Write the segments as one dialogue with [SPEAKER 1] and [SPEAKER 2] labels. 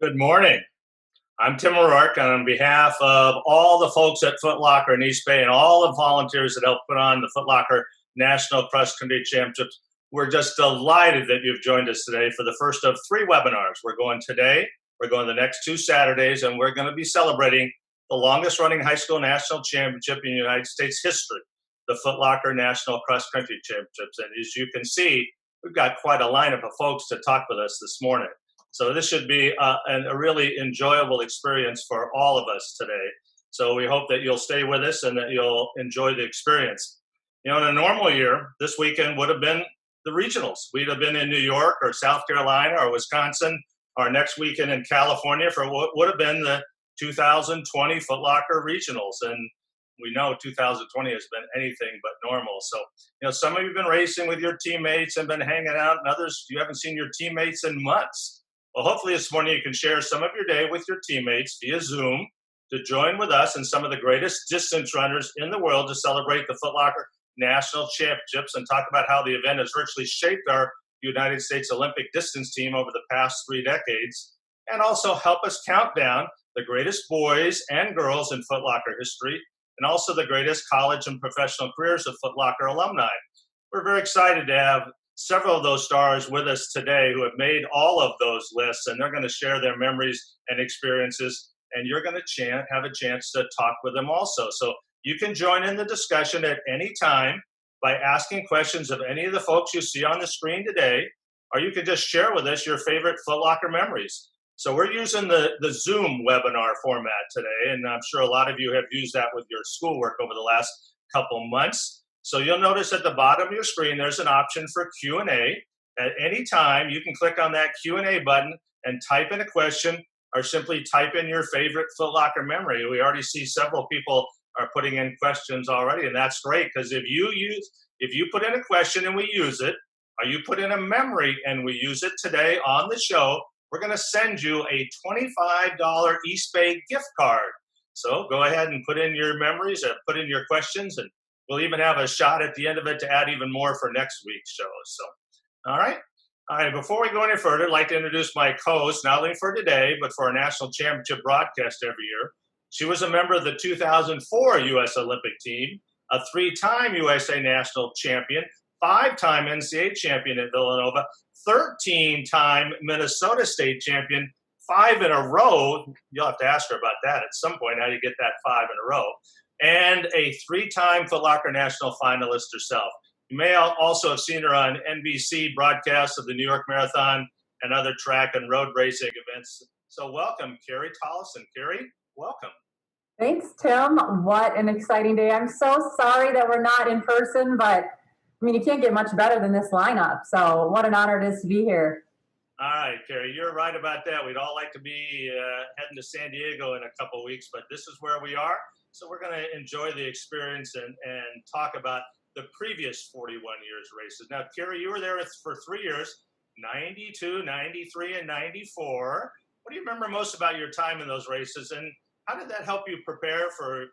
[SPEAKER 1] Good morning. I'm Tim O'Rourke, and on behalf of all the folks at Foot Locker in East Bay and all the volunteers that helped put on the Foot Locker National Cross Country Championships, we're just delighted that you've joined us today for the first of 3 webinars. We're going today, we're going the next 2 Saturdays, and we're going to be celebrating the longest running high school national championship in United States history, the Foot Locker National Cross Country Championships. And as you can see, we've got quite a lineup of folks to talk with us this morning. So this should be a really enjoyable experience for all of us today. So we hope that you'll stay with us and that you'll enjoy the experience. You know, in a normal year, this weekend would have been the regionals. We'd have been in New York or South Carolina or Wisconsin, or next weekend in California for what would have been the 2020 Foot Locker regionals. And we know 2020 has been anything but normal. So, you know, some of you have been racing with your teammates and been hanging out, and others, you haven't seen your teammates in months. Well, hopefully this morning you can share some of your day with your teammates via Zoom to join with us and some of the greatest distance runners in the world to celebrate the Foot Locker National Championships and talk about how the event has virtually shaped our United States Olympic distance team over the past 3 decades, and also help us count down the greatest boys and girls in Foot Locker history, and also the greatest college and professional careers of Foot Locker alumni. We're very excited to have several of those stars with us today who have made all of those lists, and they're going to share their memories and experiences, and you're going to have a chance to talk with them also. So you can join in the discussion at any time by asking questions of any of the folks you see on the screen today, or you can just share with us your favorite Foot Locker memories. So we're using the Zoom webinar format today, and I'm sure a lot of you have used that with your schoolwork over the last couple months. So you'll notice at the bottom of your screen, there's an option for Q&A. At any time, you can click on that Q&A button and type in a question, or simply type in your favorite Foot Locker memory. We already see several people are putting in questions already, and that's great, because if you put in a question and we use it, or you put in a memory and we use it today on the show, we're going to send you a $25 East Bay gift card. So go ahead and put in your memories or put in your questions, and we'll even have a shot at the end of it to add even more for next week's show. So, all right. Before we go any further, I'd like to introduce my co-host, not only for today, but for our national championship broadcast every year. She was a member of the 2004 U.S. Olympic team, a 3-time USA national champion, 5-time NCAA champion at Villanova, 13-time Minnesota State champion, 5 in a row. You'll have to ask her about that at some point, how you get that 5 in a row. And a 3-time Foot Locker national finalist herself. You may also have seen her on NBC broadcasts of the New York Marathon and other track and road racing events. So welcome, Carrie Tollison. Carrie, welcome.
[SPEAKER 2] Thanks, Tim. What an exciting day. I'm so sorry that we're not in person, but I mean, you can't get much better than this lineup. So what an honor it is to be here.
[SPEAKER 1] All right, Carrie, you're right about that. We'd all like to be heading to San Diego in a couple of weeks, but this is where we are. So we're going to enjoy the experience and talk about the previous 41 years races. Now, Carrie, you were there for 3 years, 92, 93, and 94. What do you remember most about your time in those races, and how did that help you prepare for,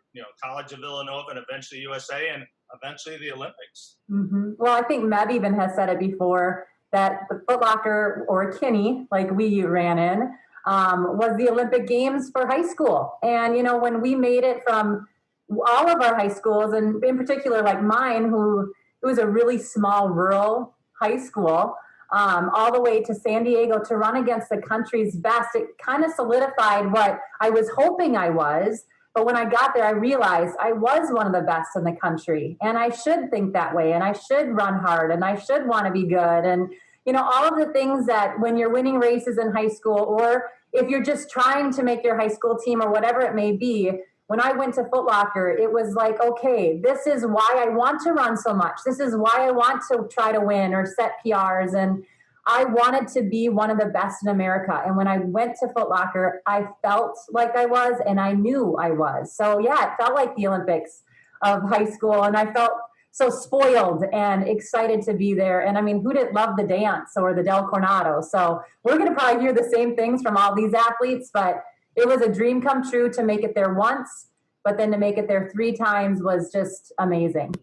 [SPEAKER 1] College of Villanova and eventually USA and eventually the Olympics?
[SPEAKER 2] Mm-hmm. Well, I think Meb even has said it before that the Foot Locker, or Kinney, like we ran in, was the Olympic Games for high school. And, when we made it from all of our high schools, and in particular like mine, it was a really small rural high school, all the way to San Diego to run against the country's best, it kind of solidified what I was hoping I was. But when I got there, I realized I was one of the best in the country, and I should think that way, and I should run hard, and I should want to be good. And, all of the things that when you're winning races in high school, or if you're just trying to make your high school team or whatever it may be, when I went to Foot Locker, it was like, okay, this is why I want to run so much. This is why I want to try to win or set PRs. And I wanted to be one of the best in America. And when I went to Foot Locker, I felt like I was, and I knew I was. So yeah, it felt like the Olympics of high school. And I felt so spoiled and excited to be there. And I mean, who didn't love the dance or the Del Coronado? So we're going to probably hear the same things from all these athletes, but it was a dream come true to make it there once, but then to make it there 3 times was just amazing.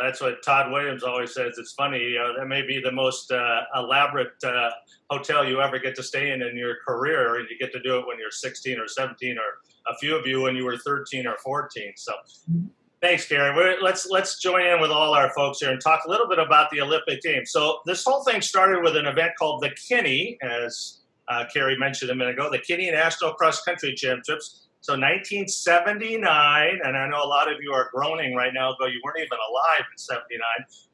[SPEAKER 1] That's what Todd Williams always says. It's funny, that may be the most elaborate hotel you ever get to stay in your career, and you get to do it when you're 16 or 17, or a few of you when you were 13 or 14. So thanks, Carrie. Let's join in with all our folks here and talk a little bit about the Olympic Games. So this whole thing started with an event called the Kinney, as Carrie mentioned a minute ago, the Kinney National Cross Country Championships. So 1979, and I know a lot of you are groaning right now, though you weren't even alive in 79.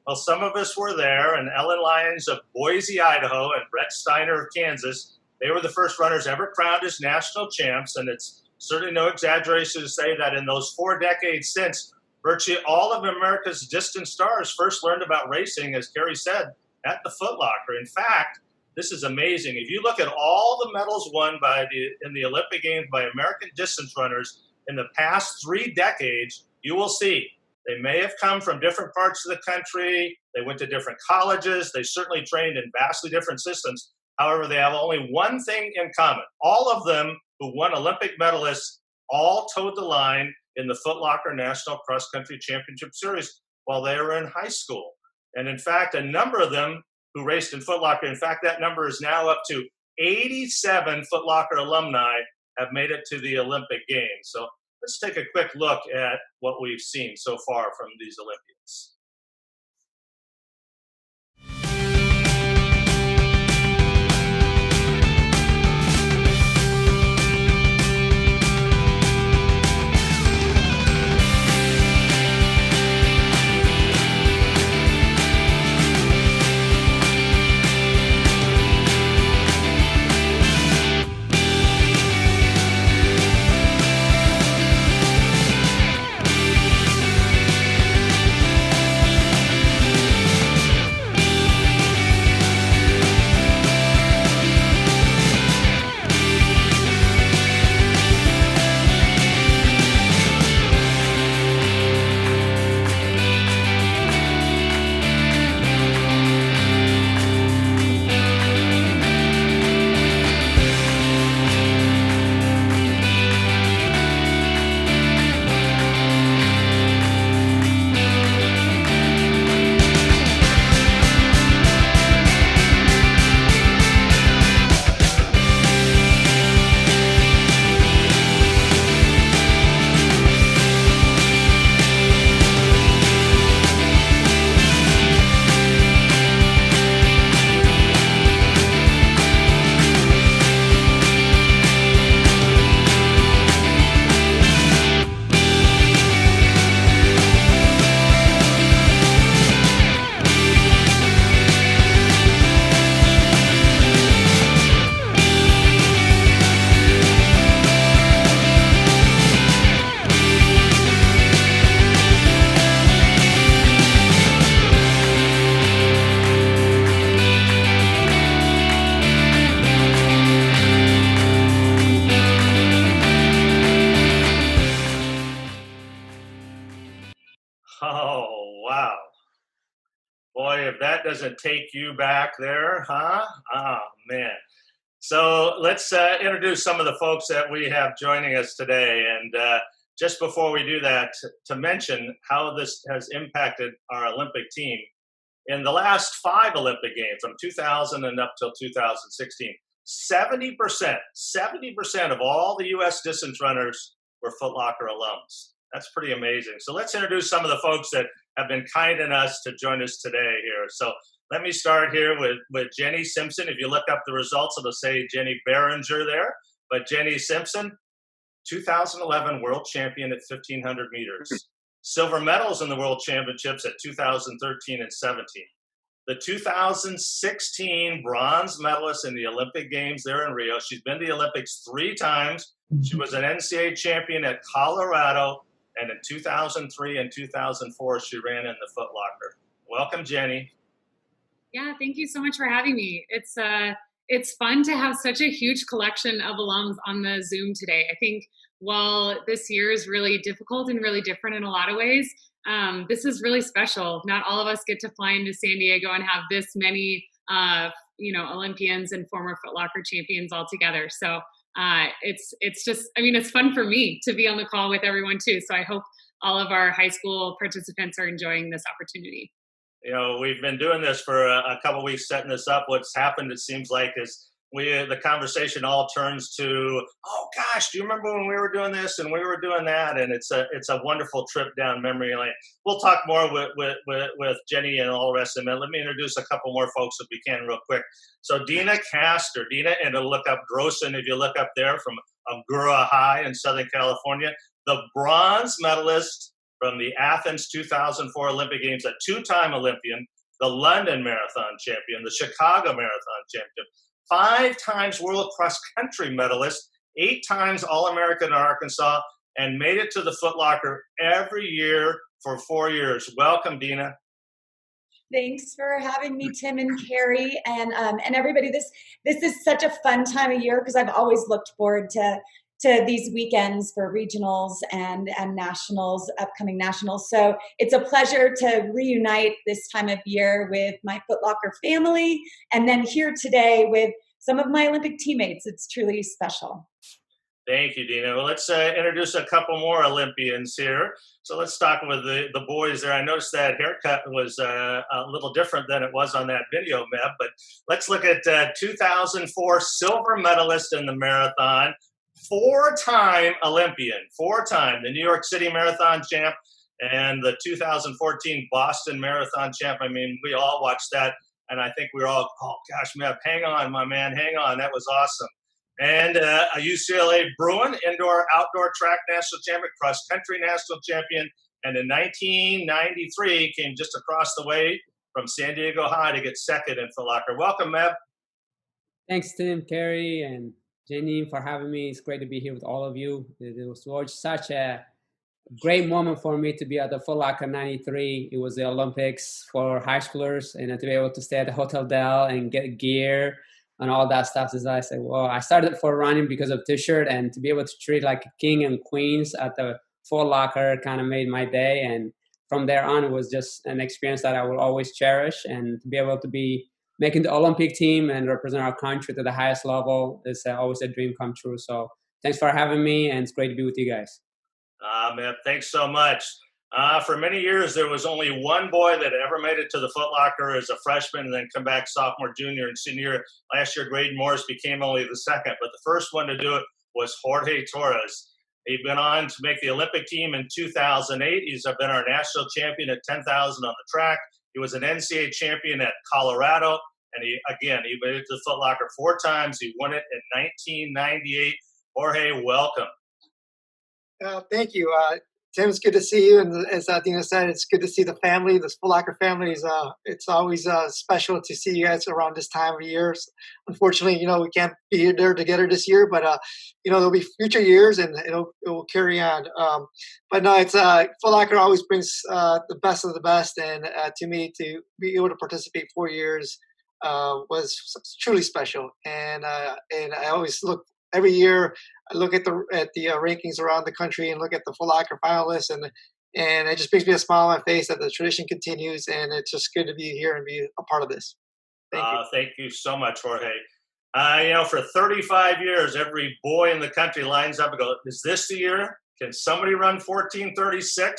[SPEAKER 1] Well, some of us were there, and Ellen Lyons of Boise, Idaho, and Brett Steiner of Kansas, they were the first runners ever crowned as national champs, and it's certainly no exaggeration to say that in those 4 decades since, virtually all of America's distant stars first learned about racing, as Carrie said, at the Foot Locker. In fact, this is amazing. If you look at all the medals won in the Olympic Games by American distance runners in the past 3 decades, you will see they may have come from different parts of the country. They went to different colleges. They certainly trained in vastly different systems. However, they have only one thing in common. All of them who won Olympic medalists all towed the line in the Foot Locker National Cross Country Championship Series while they were in high school. And in fact, a number of them who raced in Foot Locker. In fact, that number is now up to 87 Foot Locker alumni have made it to the Olympic Games. So let's take a quick look at what we've seen so far from these Olympians. Oh, wow. Boy, if that doesn't take you back there, huh? Oh, man. So let's introduce some of the folks that we have joining us today. And just before we do that, to mention how this has impacted our Olympic team. In the last 5 Olympic Games, from 2000 and up till 2016, 70% of all the U.S. distance runners were Foot Locker alums. That's pretty amazing. So let's introduce some of the folks that have been kind enough to join us today here. So let me start here with Jenny Simpson. If you look up the results, it'll say Jenny Behringer there. But Jenny Simpson, 2011 world champion at 1,500 meters. Silver medals in the World Championships at 2013 and 17. The 2016 bronze medalist in the Olympic Games there in Rio. She's been to the Olympics 3 times. She was an NCAA champion at Colorado, and in 2003 and 2004, she ran in the Foot Locker. Welcome, Jenny.
[SPEAKER 3] Yeah, thank you so much for having me. It's fun to have such a huge collection of alums on the Zoom today. I think while this year is really difficult and really different in a lot of ways, this is really special. Not all of us get to fly into San Diego and have this many, Olympians and former Foot Locker champions all together. So it's just, it's fun for me to be on the call with everyone too. So I hope all of our high school participants are enjoying this opportunity.
[SPEAKER 1] We've been doing this for a couple of weeks, setting this up. What's happened, it seems like, is the conversation all turns to, oh gosh, do you remember when we were doing this and we were doing that? And it's a wonderful trip down memory lane. We'll talk more with Jenny and all the rest of them. Let me introduce a couple more folks if we can real quick. So Deena Kastor, and to look up Grossen, if you look up there from Agoura High in Southern California, the bronze medalist from the Athens 2004 Olympic Games, a two-time Olympian, the London Marathon champion, the Chicago Marathon champion, 5 times world cross-country medalist, 8 times All-American in Arkansas, and made it to the Foot Locker every year for 4 years. Welcome, Deena.
[SPEAKER 4] Thanks for having me, Tim and Carrie, and everybody. This is such a fun time of year because I've always looked forward to these weekends for regionals and nationals, upcoming nationals. So it's a pleasure to reunite this time of year with my Foot Locker family, and then here today with some of my Olympic teammates. It's truly special.
[SPEAKER 1] Thank you, Deena. Well, let's introduce a couple more Olympians here. So let's talk with the boys there. I noticed that haircut was a little different than it was on that video, Meb, but let's look at 2004 silver medalist in the marathon, 4-time Olympian, 4-time, the New York City Marathon champ, and the 2014 Boston Marathon champ. I mean, we all watched that, and I think we were all, oh gosh, Meb, hang on, my man, hang on. That was awesome. And a UCLA Bruin indoor-outdoor track national champion, cross-country national champion, and in 1993 came just across the way from San Diego High to get second in Foot Locker. Welcome, Meb.
[SPEAKER 5] Thanks, Tim, Carrie, and Jenny for having me. It's great to be here with all of you. It was such a great moment for me to be at the Foot Locker 93. It was the Olympics for high schoolers, and to be able to stay at the Hotel Del and get gear and all that stuff. As I said, well, I started for running because of t-shirt, and to be able to treat like a king and queens at the Foot Locker kind of made my day. And from there on, it was just an experience that I will always cherish. And to be able to be making the Olympic team and represent our country to the highest level is always a dream come true. So thanks for having me, and it's great to be with you guys.
[SPEAKER 1] Man, thanks so much. For many years, there was only one boy that ever made it to the Foot Locker as a freshman and then come back sophomore, junior, and senior year. Last year, Graydon Morris became only the second, but the first one to do it was Jorge Torres. He'd been on to make the Olympic team in 2008. He's been our national champion at 10,000 on the track. He was an NCAA champion at Colorado, and he made it to the Foot Locker 4 times. He won it in 1998. Jorge, welcome.
[SPEAKER 6] Thank you. Tim, it's good to see you. And as Deena said, it's good to see the family. The Foot Locker family is, it's always special to see you guys around this time of year. Unfortunately, we can't be there together this year, but, there'll be future years and it will carry on. But no, it's Foot Locker always brings the best of the best. And to me, to be able to participate 4 years was truly special. And I always look every year. I look at the rankings around the country and look at the Foot Locker finalists, and it just brings me a smile on my face that the tradition continues, and it's just good to be here and be a part of this. Thank you.
[SPEAKER 1] Thank you so much, Jorge. For 35 years, every boy in the country lines up and goes, is this the year? Can somebody run 14:36?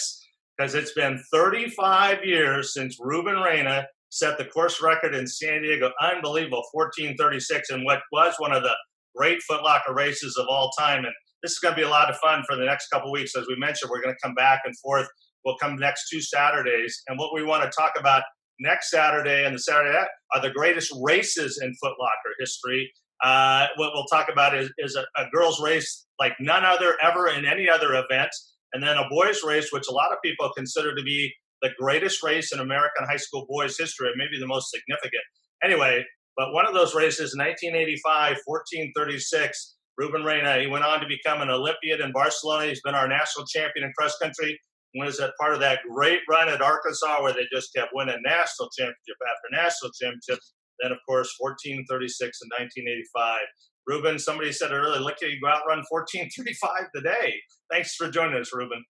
[SPEAKER 1] Because it's been 35 years since Reuben Reina set the course record in San Diego. Unbelievable, 14:36, and what was one of the great Foot Locker races of all time. And this is going to be a lot of fun for the next couple of weeks. As we mentioned, we're going to come back and forth. We'll come next 2 Saturdays. And what we want to talk about next Saturday and the Saturday after are the greatest races in Foot Locker history. What we'll talk about is a girls' race like none other ever in any other event. And then a boys' race, which a lot of people consider to be the greatest race in American high school boys' history, and maybe the most significant. Anyway, but one of those races, 1985, 14:36, Reuben Reina, he went on to become an Olympian in Barcelona. He's been our national champion in cross country. Was a part of that great run at Arkansas where they just kept winning national championship after national championship. Then, of course, 14:36 in 1985. Reuben, somebody said earlier, look at you go out run 14:35 today. Thanks for joining us, Reuben.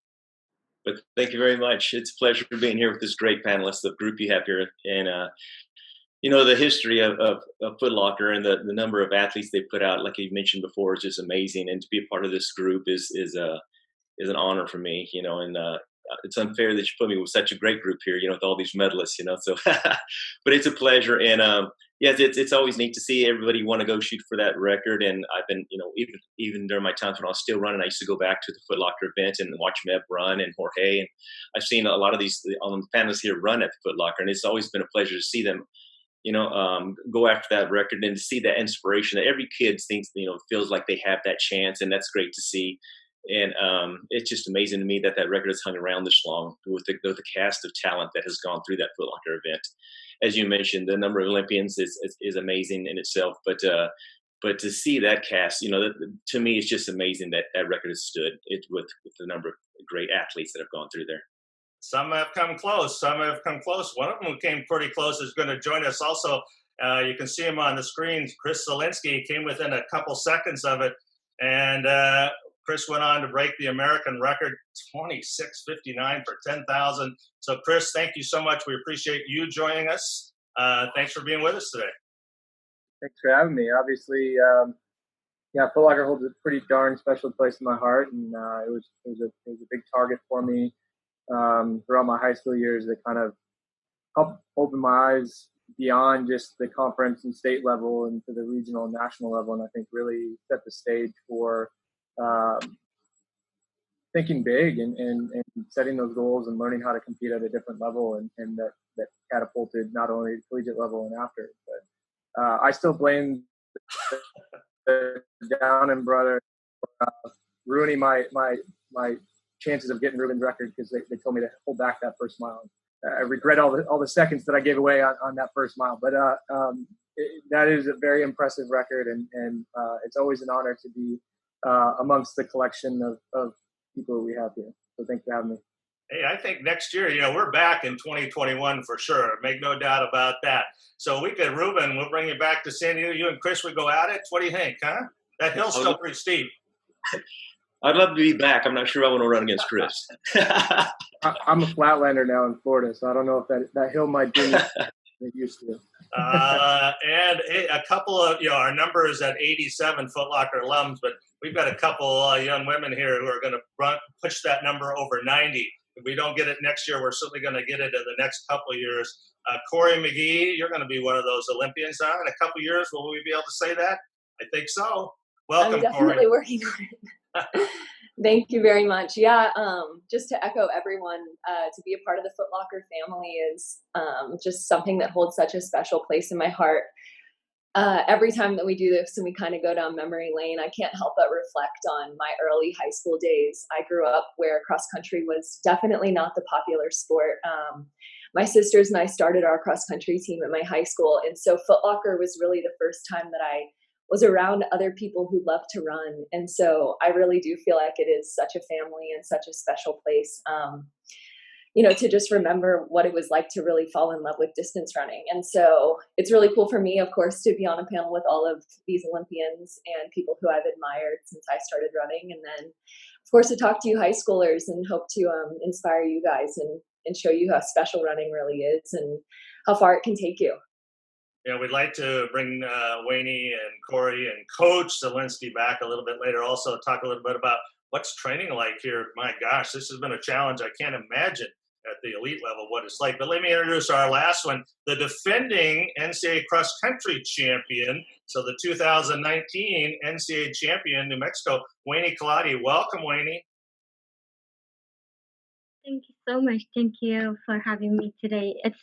[SPEAKER 7] But thank you very much. It's a pleasure being here with this great panelist, the group you have here. And, the history of Foot Locker and the number of athletes they put out, like you mentioned before, is just amazing. And to be a part of this group is an honor for me, and it's unfair that you put me with such a great group here, with all these medalists, so, but it's a pleasure. And, yes, it's always neat to see everybody want to go shoot for that record. And I've been, even during my times when I was still running, I used to go back to the Foot Locker event and watch Meb run and Jorge. And I've seen a lot of these panelists here run at the Foot Locker, and it's always been a pleasure to see them, go after that record and to see that inspiration that every kid thinks, feels like they have that chance. And that's great to see. And it's just amazing to me that record has hung around this long with the cast of talent that has gone through that Foot Locker event. As you mentioned, the number of Olympians is amazing in itself, but to see that cast, to me, it's just amazing that record has stood with the number of great athletes that have gone through there.
[SPEAKER 1] Some have come close. Some have come close. One of them who came pretty close is going to join us also. You can see him on the screen. Chris Solinsky came within a couple seconds of it, and Chris went on to break the American record, 26:59 for 10,000. So, Chris, thank you so much. We appreciate you joining us. Thanks for being with us today.
[SPEAKER 8] Thanks for having me. Obviously, Foot Locker holds a pretty darn special place in my heart, and it was a big target for me throughout my high school years. That kind of helped open my eyes beyond just the conference and state level and to the regional and national level, and I think really set the stage for thinking big and setting those goals and learning how to compete at a different level, and that catapulted not only collegiate level and after. But I still blame the Downing brother for ruining my chances of getting Reuben's record, because they told me to hold back that first mile. I regret all the seconds that I gave away on that first mile, but that is a very impressive record, and it's always an honor to be amongst the collection of people we have here. So thanks for having me.
[SPEAKER 1] Hey, I think next year, we're back in 2021 for sure. Make no doubt about that. So Reuben, we'll bring you back to San Diego. You and Chris would go at it. What do you think, huh? That hill's still pretty steep.
[SPEAKER 7] I'd love to be back. I'm not sure I want to run against Chris.
[SPEAKER 8] I'm a flatlander now in Florida, so I don't know if that hill might be used to.
[SPEAKER 1] And a couple of, our number is at 87 Foot Locker alums, but we've got a couple young women here who are going to push that number over 90. If we don't get it next year, we're certainly going to get it in the next couple of years. Cory McGee, you're going to be one of those Olympians now in a couple of years. Will we be able to say that? I think so. Welcome,
[SPEAKER 9] I'm definitely
[SPEAKER 1] Cory.
[SPEAKER 9] working on it. Thank you very much. Yeah, just to echo everyone, to be a part of the Foot Locker family is just something that holds such a special place in my heart. Every time that we do this and we kind of go down memory lane, I can't help but reflect on my early high school days. I grew up where cross country was definitely not the popular sport. My sisters and I started our cross country team at my high school, and so Foot Locker was really the first time that I was around other people who love to run. And so I really do feel like it is such a family and such a special place, to just remember what it was like to really fall in love with distance running. And so it's really cool for me, of course, to be on a panel with all of these Olympians and people who I've admired since I started running. And then, of course, to talk to you high schoolers and hope to inspire you guys and show you how special running really is and how far it can take you.
[SPEAKER 1] We'd like to bring Weini and Cory and Coach Solinsky back a little bit later. Also, talk a little bit about what's training like here. My gosh, this has been a challenge. I can't imagine at the elite level what it's like. But let me introduce our last one, the defending NCAA cross country champion. So the 2019 NCAA champion, New Mexico, Weini Kelati. Welcome, Weini.
[SPEAKER 10] Thank you so much. Thank you for having me today. It's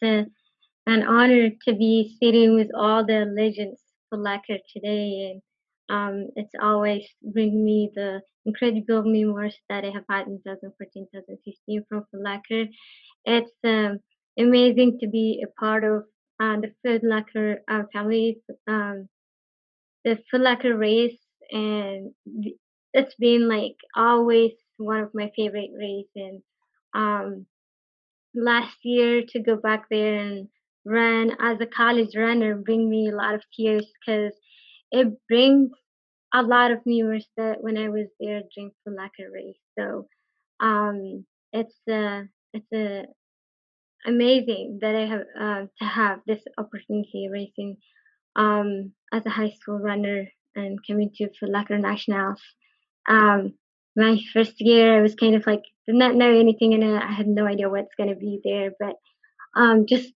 [SPEAKER 10] an honor to be sitting with all the legends for Foot Locker today, and it's always bring me the incredible memories that I have had in 2014, 2015 from Foot Locker. It's amazing to be a part of the Foot Locker family, the Foot Locker race, and it's been like always one of my favorite races. And last year to go back there and run as a college runner bring me a lot of tears, because it brings a lot of memories that when I was there during Foot Locker race. So it's amazing that I have to have this opportunity racing as a high school runner and coming to Foot Locker Nationals. My first year, I was kind of like did not know anything, and I had no idea what's going to be there. But just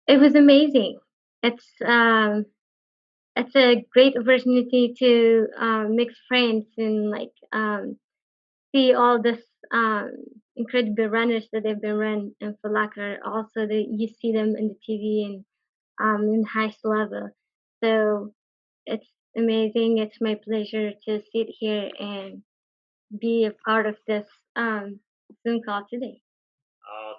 [SPEAKER 10] it was amazing. It's a great opportunity to make friends and like see all this incredible runners that they've been run in Foot Locker. Also, you see them in the TV and in high school level. So it's amazing. It's my pleasure to sit here and be a part of this Zoom call today.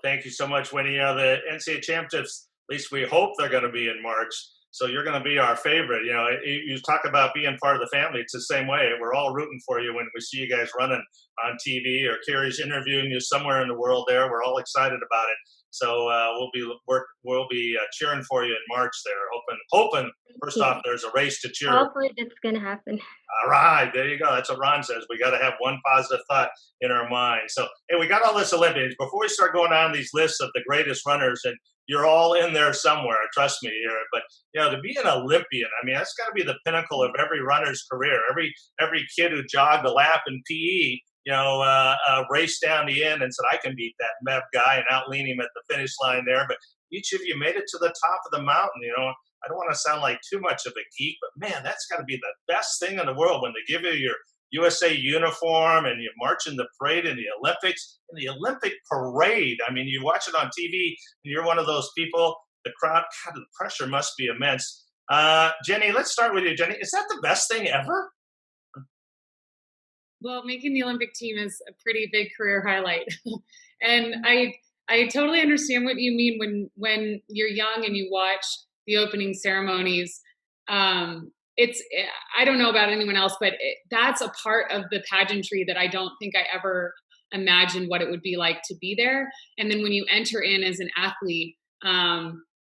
[SPEAKER 1] Thank you so much, Weini. The NCAA championships, at least we hope they're going to be in March. So you're going to be our favorite. You know, you talk about being part of the family. It's the same way. We're all rooting for you when we see you guys running on TV or Carrie's interviewing you somewhere in the world there. We're all excited about it. So we'll be cheering for you in March there. Hoping first off, there's a race to cheer.
[SPEAKER 10] Hopefully that's going to happen.
[SPEAKER 1] All right, there you go. That's what Ron says. We got to have one positive thought in our mind. So, hey, we got all this Olympians. Before we start going on these lists of the greatest runners, and you're all in there somewhere, trust me. But you know, to be an Olympian, I mean, that's got to be the pinnacle of every runner's career. Every kid who jogged a lap in PE, you know, raced down the end and said, I can beat that Meb guy and outlean him at the finish line there. But each of you made it to the top of the mountain. You know, I don't want to sound like too much of a geek, but man, that's got to be the best thing in the world when they give you your USA uniform and you march in the parade in the Olympics. In the Olympic parade, I mean, you watch it on TV and you're one of those people, the crowd, God, the pressure must be immense. Jenny, let's start with you. Jenny, is that the best thing ever?
[SPEAKER 3] Well, making the Olympic team is a pretty big career highlight. And I totally understand what you mean when you're young and you watch the opening ceremonies. I don't know about anyone else, but that's a part of the pageantry that I don't think I ever imagined what it would be like to be there. And then when you enter in as an athlete,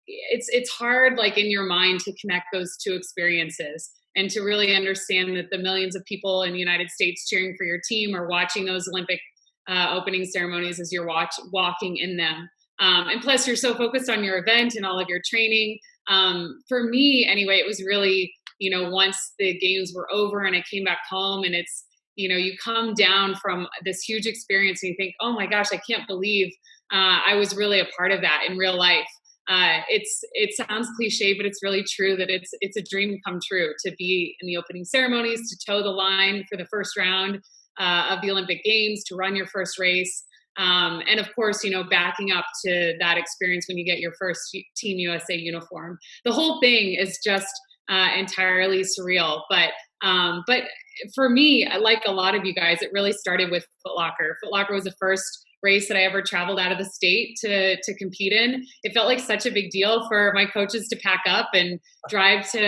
[SPEAKER 3] it's hard, like in your mind, to connect those two experiences and to really understand that the millions of people in the United States cheering for your team are watching those Olympic opening ceremonies as you're walking in them. And plus, you're so focused on your event and all of your training. For me, anyway, it was really, you know, once the games were over and I came back home and it's, you know, you come down from this huge experience and you think, oh my gosh, I can't believe I was really a part of that in real life. It sounds cliche, but it's really true that it's a dream come true to be in the opening ceremonies, to toe the line for the first round of the Olympic Games, to run your first race. And of course, you know, backing up to that experience when you get your first Team USA uniform. The whole thing is just entirely surreal. But for me, like a lot of you guys, it really started with Foot Locker. Foot Locker was the first race that I ever traveled out of the state to compete in. It felt like such a big deal for my coaches to pack up and drive to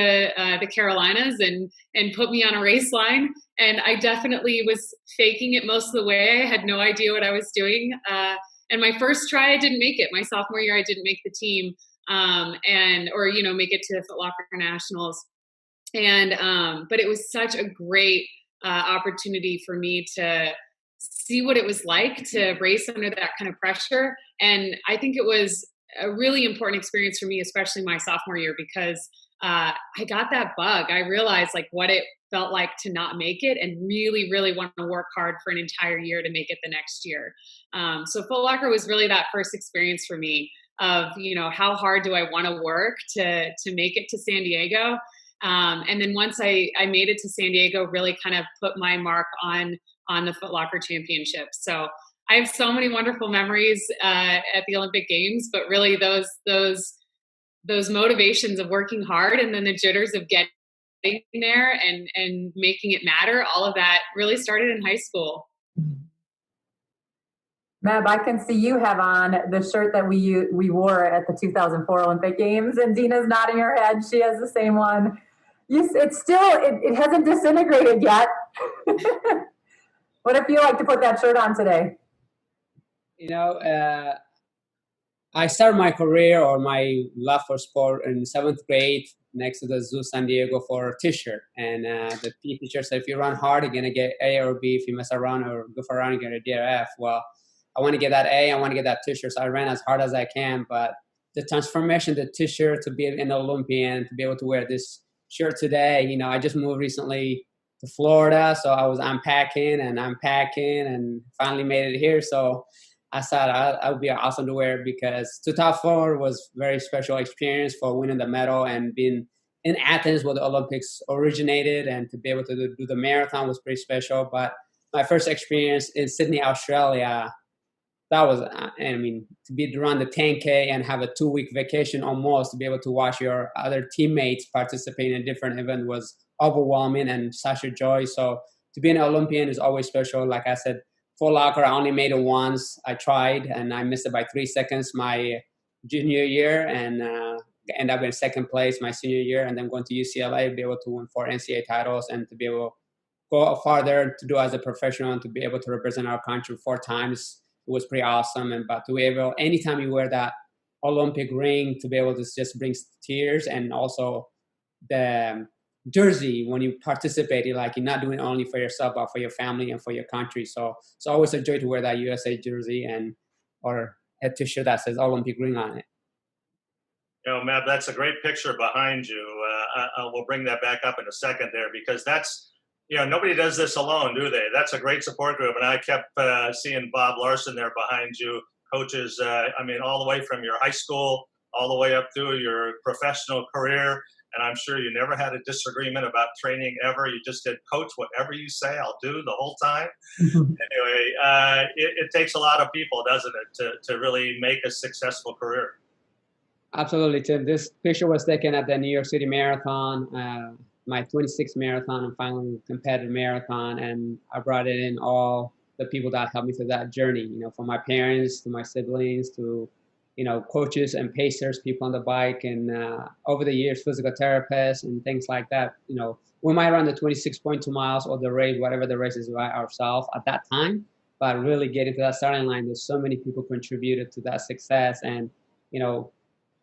[SPEAKER 3] the Carolinas and put me on a race line. And I definitely was faking it most of the way. I had no idea what I was doing. And my first try, I didn't make it. My sophomore year, I didn't make the team or make it to Foot Locker Nationals. But it was such a great opportunity for me to see what it was like to race under that kind of pressure. And I think it was a really important experience for me, especially my sophomore year, because I got that bug. I realized like what it felt like to not make it and really, really want to work hard for an entire year to make it the next year. So Foot Locker was really that first experience for me of, you know, how hard do I want to work to make it to San Diego? And then once I made it to San Diego, really kind of put my mark on the Foot Locker Championships. So I have so many wonderful memories at the Olympic Games, but really those motivations of working hard and then the jitters of getting there and making it matter, all of that really started in high school.
[SPEAKER 2] Meb, I can see you have on the shirt that we wore at the 2004 Olympic Games, and Deena's nodding her head. She has the same one. It hasn't disintegrated yet. What if you like to put that shirt on today?
[SPEAKER 5] You know, I started my career or my love for sport in 7th grade next to the Zoo San Diego for a t-shirt. And the teacher said, if you run hard, you're going to get A or B. If you mess around or goof around, you're going to get F. Well, I want to get that A. I want to get that t-shirt. So I ran as hard as I can. But the transformation, the t-shirt, to be an Olympian, to be able to wear this shirt today, you know, I just moved recently to Florida. So I was unpacking and finally made it here. So I thought I would be awesome to wear because 2004 was very special experience for winning the medal and being in Athens where the Olympics originated, and to be able to do the marathon was pretty special. But my first experience in Sydney, Australia, that was, to run the 10K and have a 2-week vacation almost, to be able to watch your other teammates participate in a different event was overwhelming and such a joy. So to be an Olympian is always special. Like I said, Foot Locker, I only made it once. I tried and I missed it by 3 seconds my junior year, and end up in second place my senior year, and then going to UCLA, be able to win 4 NCAA titles and to be able to go farther to do as a professional and to be able to represent our country 4 times. It was pretty awesome. But to be able, anytime you wear that Olympic ring, to be able to just bring tears, and also the jersey when you participate, you're not doing it only for yourself, but for your family and for your country. So it's always a joy to wear that USA jersey or a t-shirt that says Olympic ring on it.
[SPEAKER 1] Meb, that's a great picture behind you. We'll bring that back up in a second there, because that's, nobody does this alone, do they? That's a great support group. And I kept seeing Bob Larson there behind you, coaches, all the way from your high school, all the way up through your professional career. And I'm sure you never had a disagreement about training ever. You just did, coach, whatever you say, I'll do the whole time. Anyway, it takes a lot of people, doesn't it, to really make a successful career?
[SPEAKER 5] Absolutely, Tim. This picture was taken at the New York City Marathon, my 26th marathon and final competitive marathon. And I brought in all the people that helped me through that journey, from my parents to my siblings to, coaches and pacers, people on the bike, and over the years, physical therapists and things like that. We might run the 26.2 miles or the race, whatever the race is, by ourselves at that time, but really getting to that starting line, there's so many people contributed to that success. And,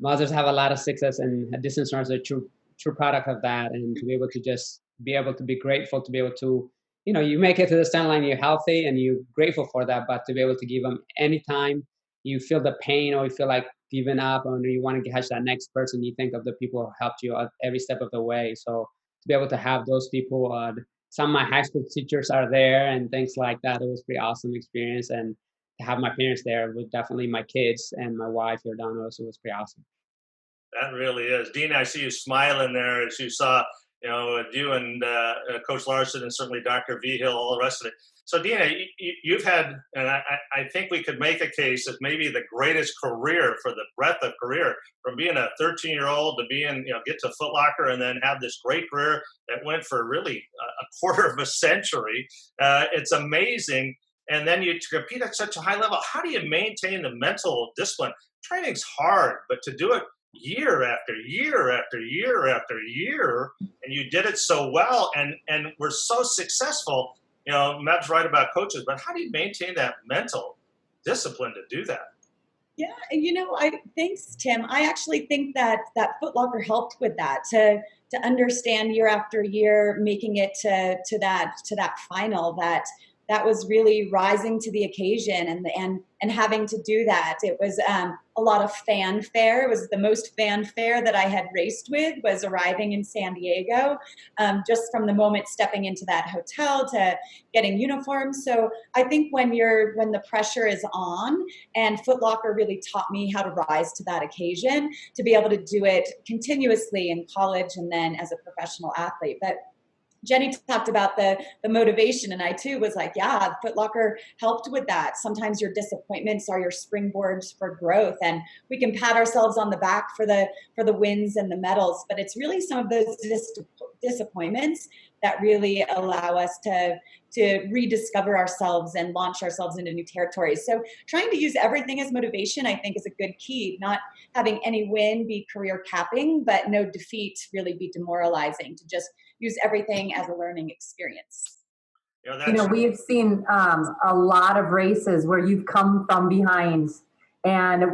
[SPEAKER 5] mothers have a lot of success, and distance runners are a true product of that. And to be able to just be able to be grateful to be able to, you make it to the starting line, you're healthy and you're grateful for that, but to be able to give them anytime you feel the pain or you feel like giving up or you want to catch that next person, you think of the people who helped you at every step of the way. So to be able to have those people, some of my high school teachers are there and things like that, it was a pretty awesome experience. And to have my parents there with definitely my kids and my wife, Jordana, so it was pretty awesome.
[SPEAKER 1] That really is. Deena, I see you smiling there as you saw, you and Coach Larson and certainly Dr. Vigil, all the rest of it. So Deena, you've had, and I think we could make a case as maybe the greatest career for the breadth of career, from being a 13-year-old to being, get to Foot Locker and then have this great career that went for really a quarter of a century. It's amazing. And then you compete at such a high level. How do you maintain the mental discipline? Training's hard, but to do it year after year after year after year, and you did it so well and were so successful. Meb's right about coaches, but how do you maintain that mental discipline to do that?
[SPEAKER 4] Yeah, thanks, Tim. I actually think that Foot Locker helped with that, to understand year after year, making it to that final, that was really rising to the occasion and having to do that. It was a lot of fanfare. It was the most fanfare that I had raced with, was arriving in San Diego, just from the moment stepping into that hotel to getting uniforms. So I think when the pressure is on, and Foot Locker really taught me how to rise to that occasion, to be able to do it continuously in college and then as a professional athlete. But Jenny talked about the motivation, and I too was like, yeah, Foot Locker helped with that. Sometimes your disappointments are your springboards for growth, and we can pat ourselves on the back for the wins and the medals, but it's really some of those disappointments that really allow us to rediscover ourselves and launch ourselves into new territories. So trying to use everything as motivation, I think, is a good key. Not having any win be career capping, but no defeat really be demoralizing. To just use everything as a learning experience.
[SPEAKER 2] We've seen a lot of races where you've come from behind and,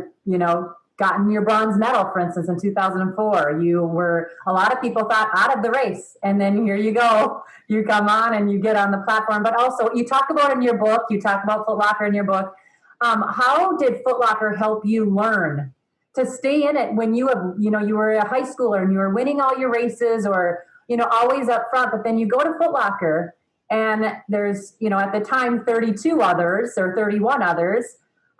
[SPEAKER 2] gotten your bronze medal, for instance, in 2004. A lot of people thought out of the race, and then here you go. You come on and you get on the platform. But also, you talk about in your book, you talk about Foot Locker in your book. How did Foot Locker help you learn to stay in it when you were a high schooler and you were winning all your races, or always up front. But then you go to Foot Locker and there's, at the time, 32 others or 31 others,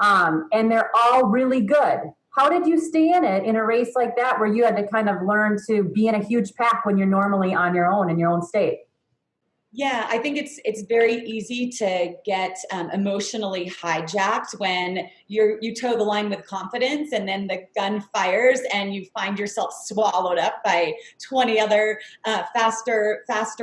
[SPEAKER 2] and they're all really good. How did you stay in it in a race like that where you had to kind of learn to be in a huge pack when you're normally on your own in your own state?
[SPEAKER 4] Yeah, I think it's very easy to get emotionally hijacked when you toe the line with confidence, and then the gun fires and you find yourself swallowed up by 20 other faster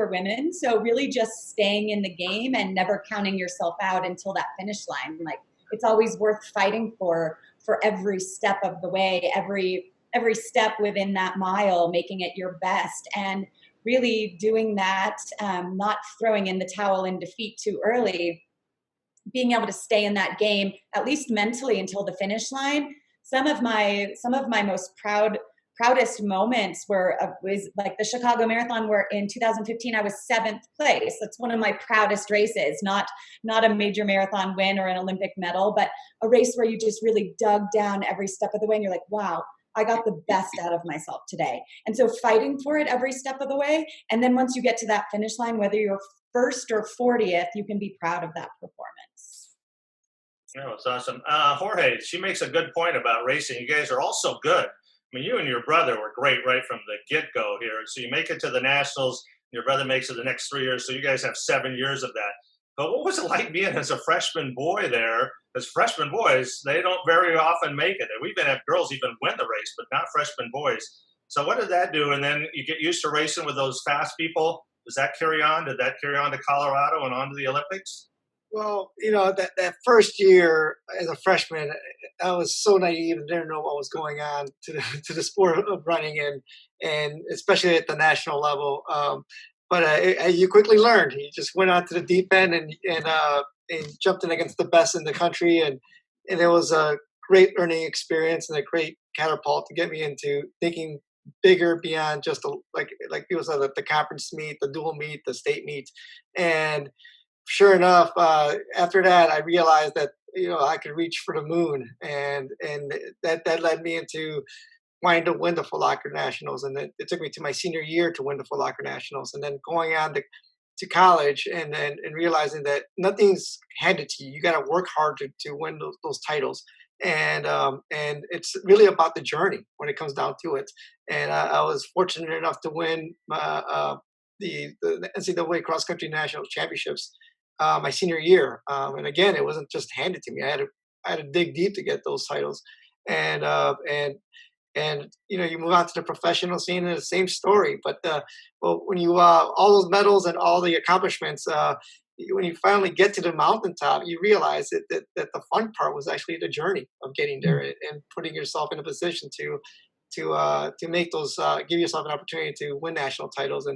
[SPEAKER 4] women. So really just staying in the game and never counting yourself out until that finish line. Like, it's always worth fighting for every step of the way, every step within that mile, making it your best. And really doing that, not throwing in the towel in defeat too early, being able to stay in that game, at least mentally, until the finish line. Some of my most proudest moments was like the Chicago Marathon, where in 2015 I was 7th place. That's one of my proudest races, not a major marathon win or an Olympic medal, but a race where you just really dug down every step of the way and you're like, wow, I got the best out of myself today. And so fighting for it every step of the way. And then once you get to that finish line, whether you're first or 40th, you can be proud of that performance.
[SPEAKER 1] Yeah, it's awesome. Jorge, she makes a good point about racing. You guys are all so good. I mean, you and your brother were great right from the get-go here. So you make it to the Nationals. Your brother makes it the next 3 years. So you guys have 7 years of that. But what was it like being as a freshman boy there? Because freshman boys, they don't very often make it. We even have girls even win the race, but not freshman boys. So what did that do? And then you get used to racing with those fast people. Does that carry on? Did that carry on to Colorado and on to the Olympics?
[SPEAKER 6] Well, that first year as a freshman, I was so naive and didn't know what was going on to the sport of running, and especially at the national level. But you quickly learned. You just went out to the deep end and jumped in against the best in the country, and it was a great learning experience and a great catapult to get me into thinking bigger beyond just like people said, the conference meet, the dual meet, the state meet. And sure enough, after that, I realized that I could reach for the moon, and that led me into wanting to win the Foot Locker Nationals, and it took me to my senior year to win the Foot Locker Nationals, and then going on to college, and realizing that nothing's handed to you. You got to work hard to win those titles, and it's really about the journey when it comes down to it. And I was fortunate enough to win the NCAA Cross Country National Championships my senior year, and again, it wasn't just handed to me. I had to dig deep to get those titles, and you move on to the professional scene, and the same story. But when you all those medals and all the accomplishments, when you finally get to the mountaintop, you realize that the fun part was actually the journey of getting there and putting yourself in a position to make those, give yourself an opportunity to win national titles,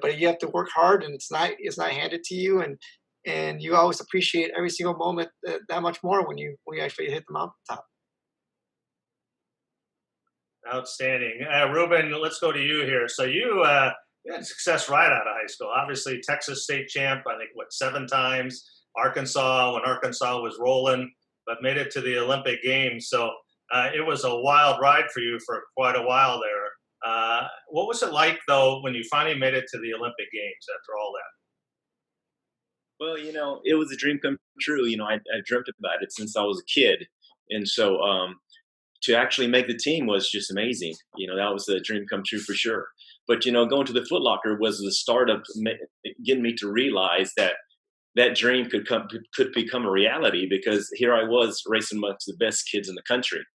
[SPEAKER 6] but you have to work hard, and it's not handed to you, and you always appreciate every single moment that much more when you actually hit the mountaintop.
[SPEAKER 1] Outstanding. Reuben, let's go to you here. So you had success right out of high school. Obviously, Texas state champ, I think, 7 times. Arkansas, when Arkansas was rolling, but made it to the Olympic Games. So it was a wild ride for you for quite a while there. What was it like, though, when you finally made it to the Olympic Games after all that?
[SPEAKER 7] Well, it was a dream come true. I dreamt about it since I was a kid. And so to actually make the team was just amazing. That was a dream come true for sure. But, going to the Foot Locker was the start of getting me to realize that dream could become a reality, because here I was racing amongst the best kids in the country,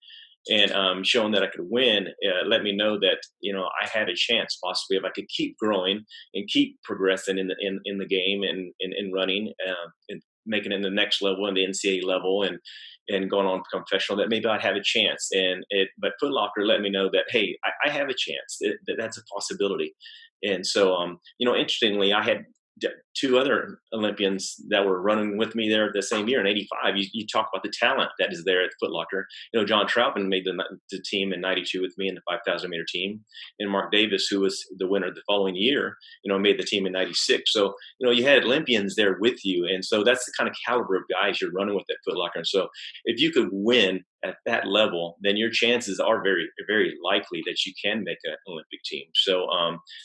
[SPEAKER 7] and showing that I could win let me know that, I had a chance possibly if I could keep growing and keep progressing in the game and in running and making it in the next level, in the NCAA level, and going on to become professional, that maybe I'd have a chance. But Foot Locker let me know that, hey, I have a chance. That's a possibility. And so, interestingly, I had two other Olympians that were running with me there the same year in '85. You talk about the talent that is there at Foot Locker. John Troutman made the team in '92 with me in the 5,000 meter team, and Marc Davis, who was the winner the following year, made the team in '96. So you had Olympians there with you, and so that's the kind of caliber of guys you're running with at Foot Locker. And so if you could win at that level, then your chances are very, very likely that you can make an Olympic team. So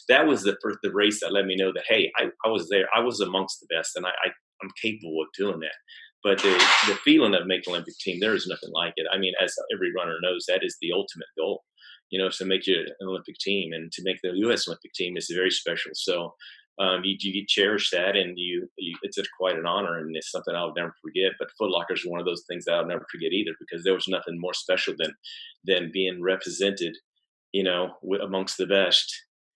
[SPEAKER 7] that was the race that let me know that, hey, I was there. I was amongst the best, and I'm capable of doing that. But the feeling of making Olympic team, there is nothing like it. I mean, as every runner knows, that is the ultimate goal, to make you an Olympic team, and to make the U.S. Olympic team is very special. So you cherish that, and it's quite an honor, and it's something I'll never forget. But Foot Locker is one of those things that I'll never forget either, because there was nothing more special than being represented, amongst the best,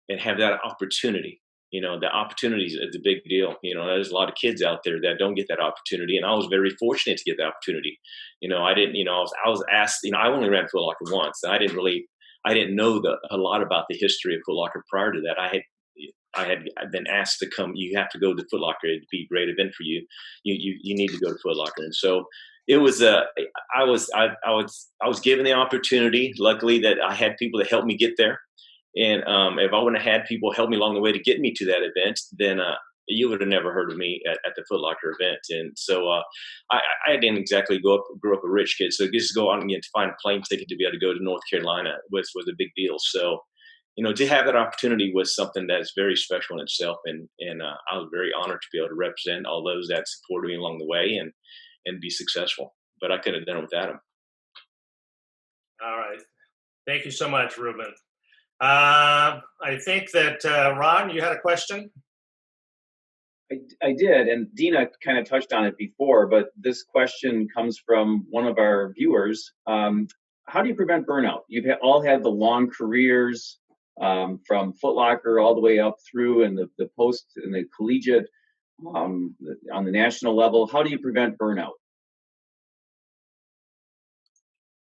[SPEAKER 7] and have that opportunity. The opportunity is a big deal. There's a lot of kids out there that don't get that opportunity, and I was very fortunate to get the opportunity. I didn't. I was asked. I only ran Foot Locker once, and I didn't know a lot about the history of Foot Locker prior to that. I had been asked to come. You have to go to Foot Locker. It'd be a great event for you. You need to go to Foot Locker. And so it was. I was given the opportunity. Luckily, that I had people to help me get there. And if I wouldn't have had people help me along the way to get me to that event, then you would have never heard of me at the Foot Locker event. And so I didn't exactly grew up a rich kid. So just to go out and get to find a plane ticket to be able to go to North Carolina was a big deal. So to have that opportunity was something that is very special in itself. And I was very honored to be able to represent all those that supported me along the way and be successful. But I couldn't have done it without them.
[SPEAKER 1] All right. Thank you so much, Reuben. I think that, Ron, you had a question?
[SPEAKER 11] I did, and Deena kind of touched on it before, but this question comes from one of our viewers. How do you prevent burnout? You've all had the long careers from Foot Locker all the way up through and the post and the collegiate on the national level. How do you prevent burnout?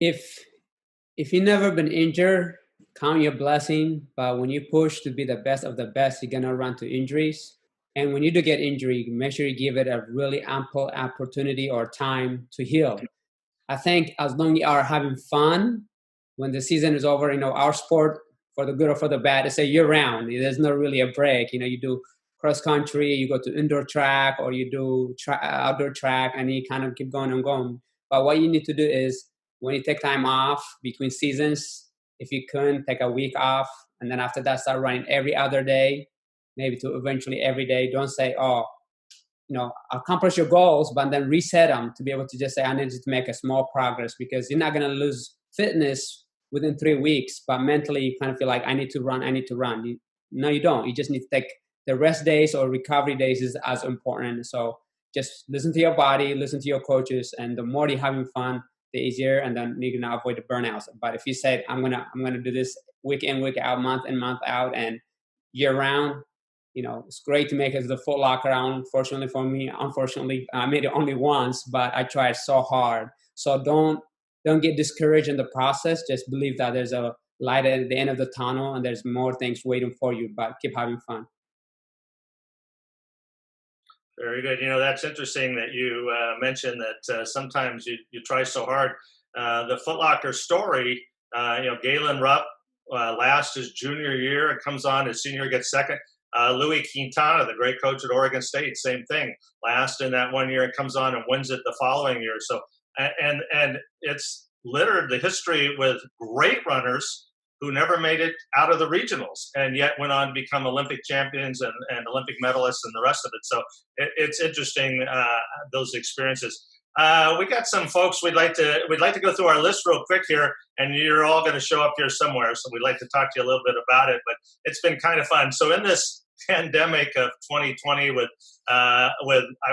[SPEAKER 5] If you've never been injured, count your blessing. But when you push to be the best of the best, you're gonna run to injuries. And when you do get injury, make sure you give it a really ample opportunity or time to heal. I think as long as you are having fun, when the season is over, our sport, for the good or for the bad, it's a year-round. There's not really a break. You do cross country, you go to indoor track, or you do outdoor track, and you kind of keep going and going. But what you need to do is, when you take time off between seasons, if you can, take a week off, and then after that, start running every other day, maybe to eventually every day. Don't say, accomplish your goals, but then reset them to be able to just say, I need to make a small progress, because you're not going to lose fitness within 3 weeks, but mentally you kind of feel like I need to run. No, you don't. You just need to take the rest days or recovery days is as important. So just listen to your body, listen to your coaches, and the more you're having fun, the easier, and then you're gonna avoid the burnouts. But if you said, I'm gonna do this week in, week out, month in, month out, and year round, it's great to make it to the Foot Locker. Unfortunately for me, I made it only once, but I tried so hard. So don't get discouraged in the process. Just believe that there's a light at the end of the tunnel, and there's more things waiting for you, but keep having fun.
[SPEAKER 1] Very good. That's interesting that you mentioned that sometimes you try so hard. The Foot Locker story, Galen Rupp last his junior year and comes on his senior year, gets second. Louis Quintana, the great coach at Oregon State, same thing. Last in that 1 year and comes on and wins it the following year. So, and it's littered the history with great runners who never made it out of the regionals and yet went on to become Olympic champions and Olympic medalists and the rest of it. So it's interesting, those experiences. We got some folks we'd like to go through our list real quick here, and you're all going to show up here somewhere. So we'd like to talk to you a little bit about it, but it's been kind of fun. So in this pandemic of 2020 with I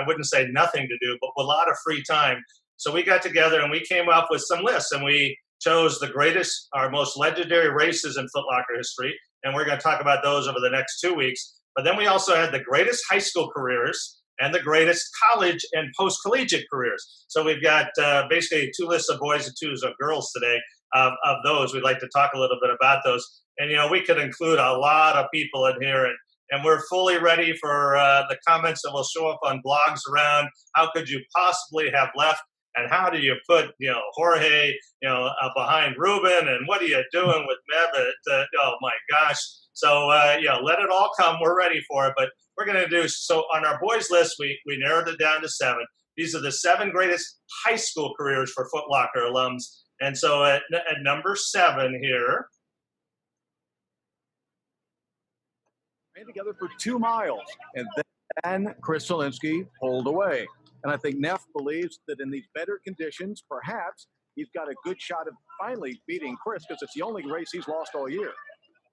[SPEAKER 1] wouldn't say nothing to do, but with a lot of free time. So we got together and we came up with some lists, and we chose the greatest, our most legendary races in Foot Locker history. And we're going to talk about those over the next 2 weeks. But then we also had the greatest high school careers and the greatest college and post-collegiate careers. So we've got basically two lists of boys and two of girls today of those. We'd like to talk a little bit about those. And, we could include a lot of people in here. and we're fully ready for the comments that will show up on blogs around how could you possibly have left, and how do you put Jorge behind Reuben, and what are you doing with Meb? Oh my gosh! So let it all come. We're ready for it, but we're going to do so on our boys list. We narrowed it down to 7. These are the 7 greatest high school careers for Foot Locker alums, and so at number 7 here.
[SPEAKER 12] Ran together for 2 miles, and then Chris Solinsky pulled away. And I think Neff believes that in these better conditions, perhaps he's got a good shot of finally beating Chris, because it's the only race he's lost all year.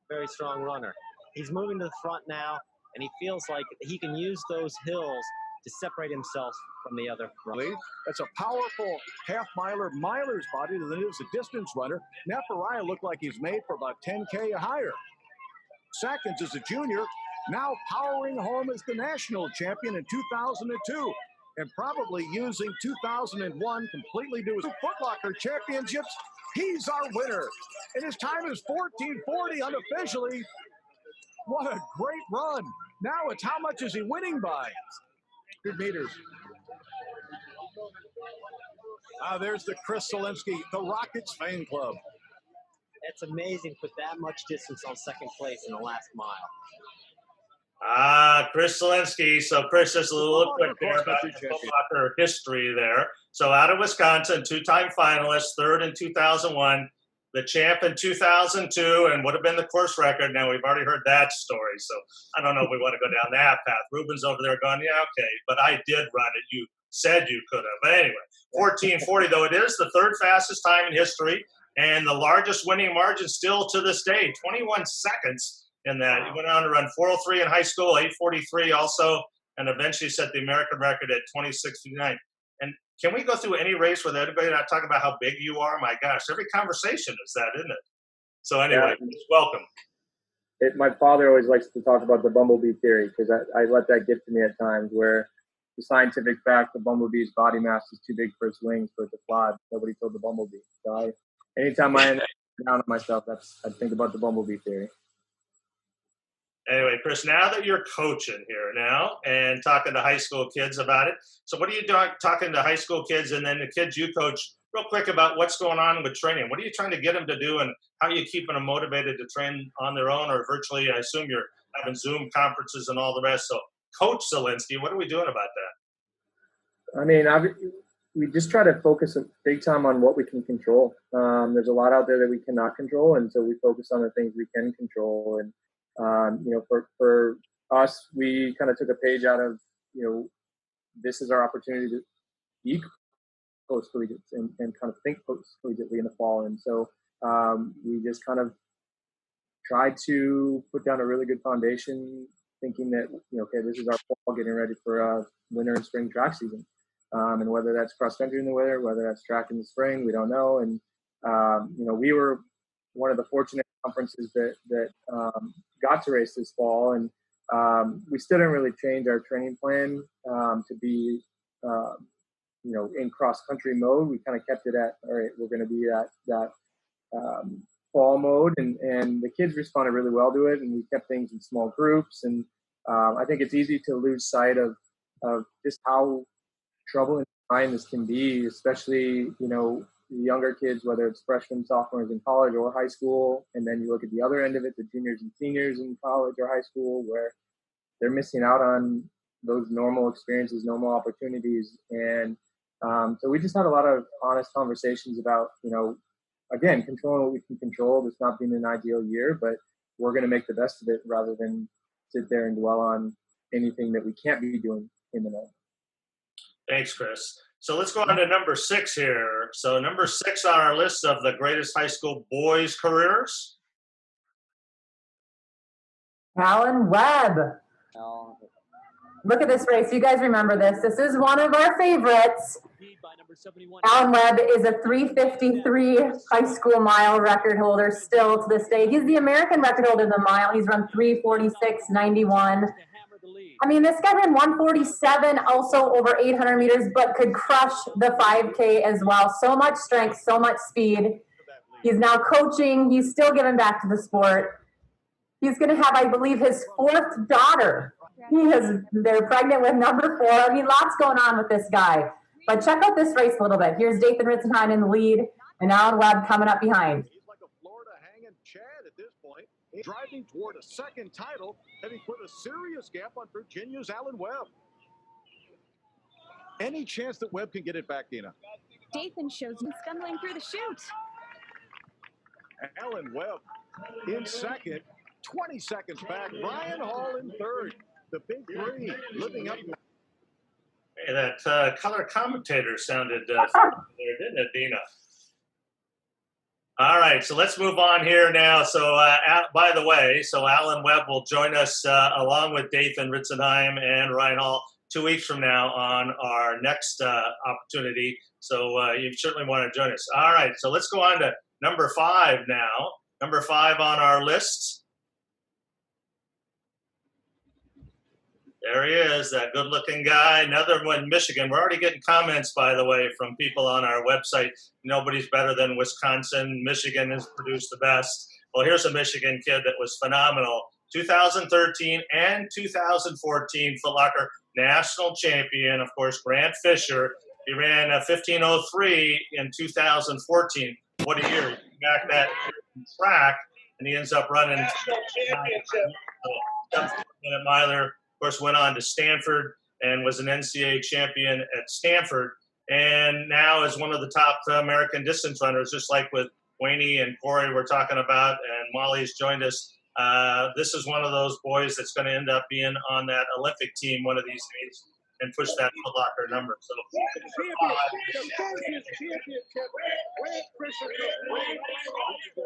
[SPEAKER 13] Very strong runner. He's moving to the front now, and he feels like he can use those hills to separate himself from the other runners.
[SPEAKER 12] That's a powerful half-miler, miler's body than it is a distance runner. Neff Araya looked like he's made for about 10K or higher. Seconds as a junior, now powering home as the national champion in 2002, and probably using 2001 completely to his Foot Locker championships. He's our winner, and his time is 14:40 unofficially. What a great run. Now it's how much is he winning by? 100 meters. There's the Chris Solinsky, the Rockets fan club.
[SPEAKER 13] It's amazing to put that much distance on second place in the last mile.
[SPEAKER 1] Chris Solinsky. So Chris, just a little quick there about the Foot Locker history there. So out of Wisconsin, 2-time finalist, 3rd in 2001, the champ in 2002, and would have been the course record. Now, we've already heard that story, so I don't know if we want to go down that path. Reuben's over there going, yeah, okay, but I did run it. You said you could have. But anyway, 14:40, though, it is the 3rd fastest time in history, and the largest winning margin still to this day, 21 seconds in that. He went on to run 4:03 in high school, 8:43 also, and eventually set the American record at 26:59. And can we go through any race with anybody not talking about how big you are? My gosh, every conversation is that, isn't it? So anyway, welcome.
[SPEAKER 8] My father always likes to talk about the bumblebee theory, because I let that get to me at times, where the scientific fact the bumblebee's body mass is too big for its wings for it to fly. Nobody told the bumblebee. So anytime I end up down on myself, I think about the bumblebee theory.
[SPEAKER 1] Anyway, Chris, now that you're coaching here now and talking to high school kids about it, so what are you doing talking to high school kids and then the kids you coach real quick about what's going on with training? What are you trying to get them to do, and how are you keeping them motivated to train on their own or virtually? I assume you're having Zoom conferences and all the rest. So Coach Solinsky, what are we doing about that?
[SPEAKER 8] I mean, we just try to focus big time on what we can control. There's a lot out there that we cannot control, and so we focus on the things we can control. And for us, we kind of took a page out of, this is our opportunity to be post-collegiates and kind of think post-collegiately in the fall. And so we just kind of tried to put down a really good foundation, thinking that, okay, this is our fall, getting ready for winter and spring track season. And whether that's cross-country in the winter, whether that's track in the spring, we don't know. And, we were one of the fortunate conferences that got to race this fall, and we still didn't really change our training plan to be in cross country mode. We kind of kept it at, all right, we're going to be at that fall mode, and the kids responded really well to it, and we kept things in small groups. And I think it's easy to lose sight of just how troubling this can be, especially younger kids, whether it's freshmen, sophomores in college or high school. And then you look at the other end of it, the juniors and seniors in college or high school, where they're missing out on those normal experiences, normal opportunities. And so we just had a lot of honest conversations about, again, controlling what we can control. This not being an ideal year, but we're going to make the best of it rather than sit there and dwell on anything that we can't be doing in the moment.
[SPEAKER 1] Thanks, Chris. So let's go on to number 6 here. So number 6 on our list of the greatest high school boys' careers.
[SPEAKER 2] Alan Webb. Look at this race. You guys remember this. This is one of our favorites. Alan Webb is a 3:53 high school mile record holder still to this day. He's the American record holder in the mile. He's run 3:46.91. I mean, this guy ran 1:47, also over 800 meters, but could crush the 5K as well. So much strength, so much speed. He's now coaching. He's still giving back to the sport. He's going to have, I believe, his 4th daughter. They're pregnant with number 4. I mean, lots going on with this guy. But check out this race a little bit. Here's Dathan Ritzenhein in the lead, and Alan Webb coming up behind.
[SPEAKER 12] He's like a Florida hanging Chad at this point. He's driving toward a 2nd title, having put a serious gap on Virginia's Alan Webb. Any chance that Webb can get it back, Deena?
[SPEAKER 14] Dathan shows him scuttling through the chute.
[SPEAKER 12] Alan Webb in 2nd, 20 seconds back. Ryan Hall in 3rd. The big 3 living up.
[SPEAKER 1] Hey, that color commentator sounded there, didn't it, Deena? All right, so let's move on here now. So, by the way, so Alan Webb will join us along with Dathan Ritzenhein and Ryan Hall 2 weeks from now on our next opportunity. So you certainly want to join us. All right, so let's go on to number 5 now. Number 5 on our list. There he is, that good-looking guy. Another one, Michigan. We're already getting comments, by the way, from people on our website. Nobody's better than Wisconsin. Michigan has produced the best. Well, here's a Michigan kid that was phenomenal. 2013 and 2014 Foot Locker national champion, of course, Grant Fisher. He ran a 15:03 in 2014. What a year. He back that track, and he ends up running national championship. Miler, of course, went on to Stanford and was an NCAA champion at Stanford, and now is one of the top American distance runners, just like with Weini and Cory we're talking about, and Molly's joined us. This is one of those boys that's going to end up being on that Olympic team one of these days and push that Foot Locker number. So,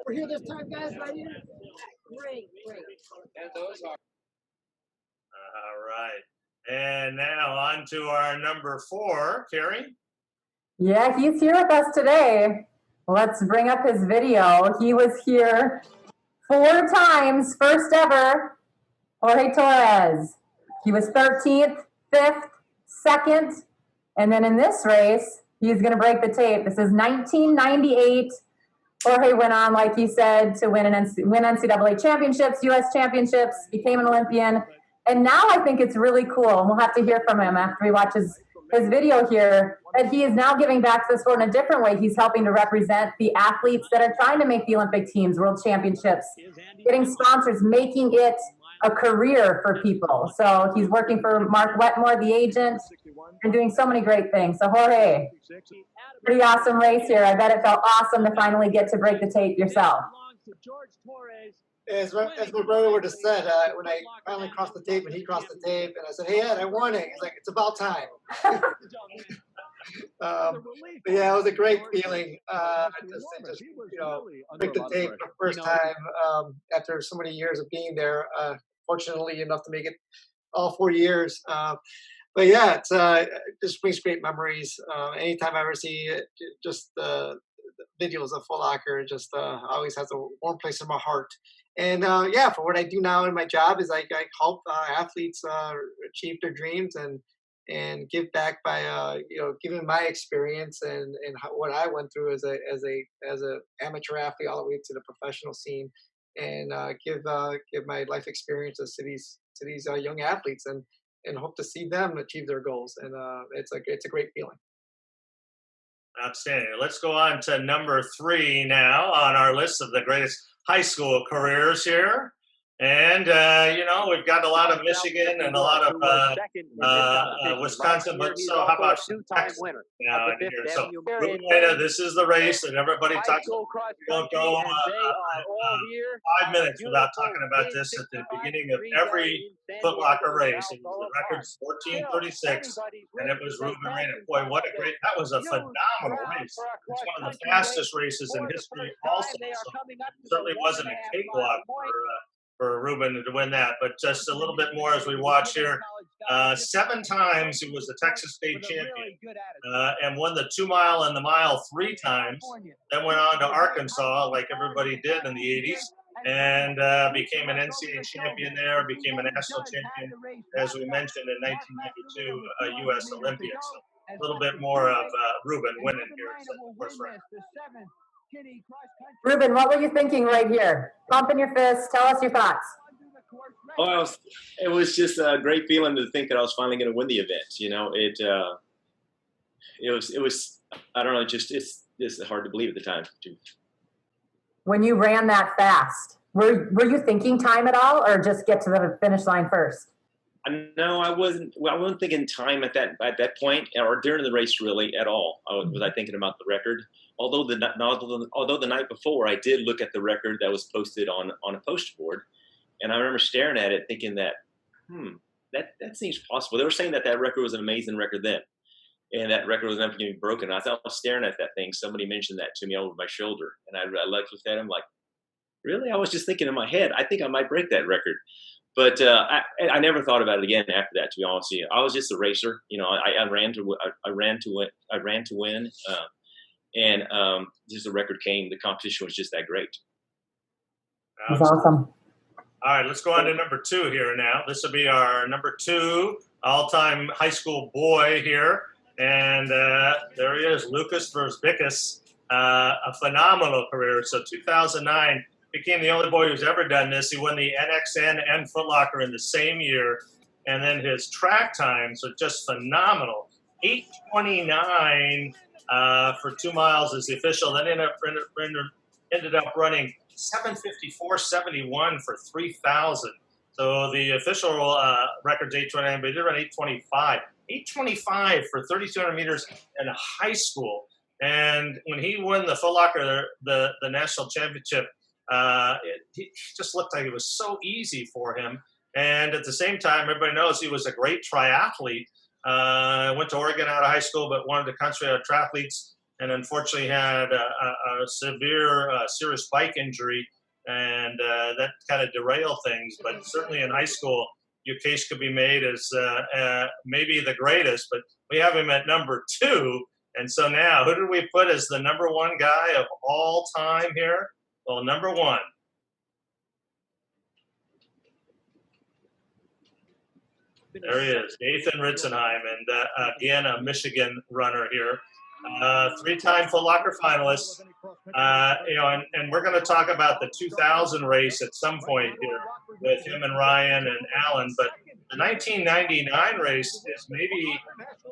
[SPEAKER 15] we're here this time, guys, right here. Great.
[SPEAKER 1] All right. And now on to our number 4, Carrie.
[SPEAKER 2] Yeah, he's here with us today. Let's bring up his video. He was here 4 times, first ever, Jorge Torres. He was 13th, 5th, 2nd, and then in this race, he's going to break the tape. This is 1998. Jorge went on, like he said, to win NCAA championships, U.S. championships, became an Olympian, and now I think it's really cool, and we'll have to hear from him after he watches his video here, that he is now giving back to the sport in a different way. He's helping to represent the athletes that are trying to make the Olympic teams, world championships, getting sponsors, making it a career for people. So he's working for Marc, the agent, and doing so many great things. So Jorge, pretty awesome race here. I bet it felt awesome to finally get to break the tape yourself.
[SPEAKER 6] As my brother would have said, when I finally crossed the tape and he crossed the tape, and I said, "Hey, Ed, I won it." He's like, "It's about time." But yeah, it was a great feeling just break the tape for the first time after so many years of being there. Fortunately enough to make it all 4 years. But yeah, it just brings great memories. Anytime I ever see it, just the videos of Foot Locker, just always has a warm place in my heart. And yeah, for what I do now in my job is I help athletes achieve their dreams and give back by giving my experience and what I went through as a amateur athlete all the way to the professional scene, and give my life experiences to these young athletes and hope to see them achieve their goals. And it's a great feeling.
[SPEAKER 1] Outstanding. Let's go on to number 3 now on our list of the greatest high school careers here. And, we've got a lot of Michigan and a lot of Wisconsin, but so how about Texas now in here? So, Reuben Reina, this is the race that everybody talks about. We don't go 5 minutes without talking about this at the beginning of every Foot Locker race. The record's 14:36, and it was Reuben Reina. Boy, that was a phenomenal race. It's one of the fastest races in history also. So it certainly wasn't a cakewalk for Reuben to win that, but just a little bit more as we watch here. 7 times he was the Texas state champion and won the 2 mile and the mile 3 times. Then went on to Arkansas, like everybody did in the 80s, and became an NCAA champion there, became a national champion, as we mentioned, in 1992, a U.S. Olympian. So a little bit more of Reuben winning here. So, of course, right.
[SPEAKER 2] Reuben, what were you thinking right here? Pumping your fist. Tell us your thoughts.
[SPEAKER 7] Well, it was just a great feeling to think that I was finally going to win the event. You know, it was I don't know, it's hard to believe at the time.
[SPEAKER 2] When you ran that fast, were you thinking time at all, or just get to the finish line first?
[SPEAKER 7] No, I wasn't. Well, I wasn't thinking time at that point, or during the race really at all. Was I thinking about the record? Although the night before, I did look at the record that was posted on a poster board, and I remember staring at it, thinking that, that seems possible. They were saying that record was an amazing record then, and that record was never going to be broken. I thought I was staring at that thing. Somebody mentioned that to me over my shoulder, and I looked at him like, really? I was just thinking in my head, I think I might break that record. But I never thought about it again after that. To be honest with you, I was just a racer. You know, I ran to win, and just the record came. The competition was just that great.
[SPEAKER 2] That's awesome.
[SPEAKER 1] All right, let's go on to number 2 here now. This will be our number 2 all-time high school boy here, and there he is, Lucas Verzbickas, a phenomenal career. So 2009. Became the only boy who's ever done this. He won the NXN and Foot Locker in the same year. And then his track times are just phenomenal. 8:29 for 2 miles is the official. Then ended up running 7:54.71 for 3,000. So the official record's 8:29, but he did run 8:25. 8:25 for 3,200 meters in a high school. And when he won the Foot Locker, the national championship, it just looked like it was so easy for him. And at the same time, everybody knows he was a great triathlete. Went to Oregon out of high school, but wanted to concentrate on triathletes, and unfortunately had a serious bike injury, and that kind of derailed things. But certainly in high school, your case could be made as maybe the greatest, but we have him at number 2. And so now, who did we put as the number 1 guy of all time here? Well, number 1. There he is, Dathan Ritzenhein, and again, a Michigan runner here. 3-time Foot Locker finalist. And we're going to talk about the 2000 race at some point here with him and Ryan and Alan. But the 1999 race is maybe,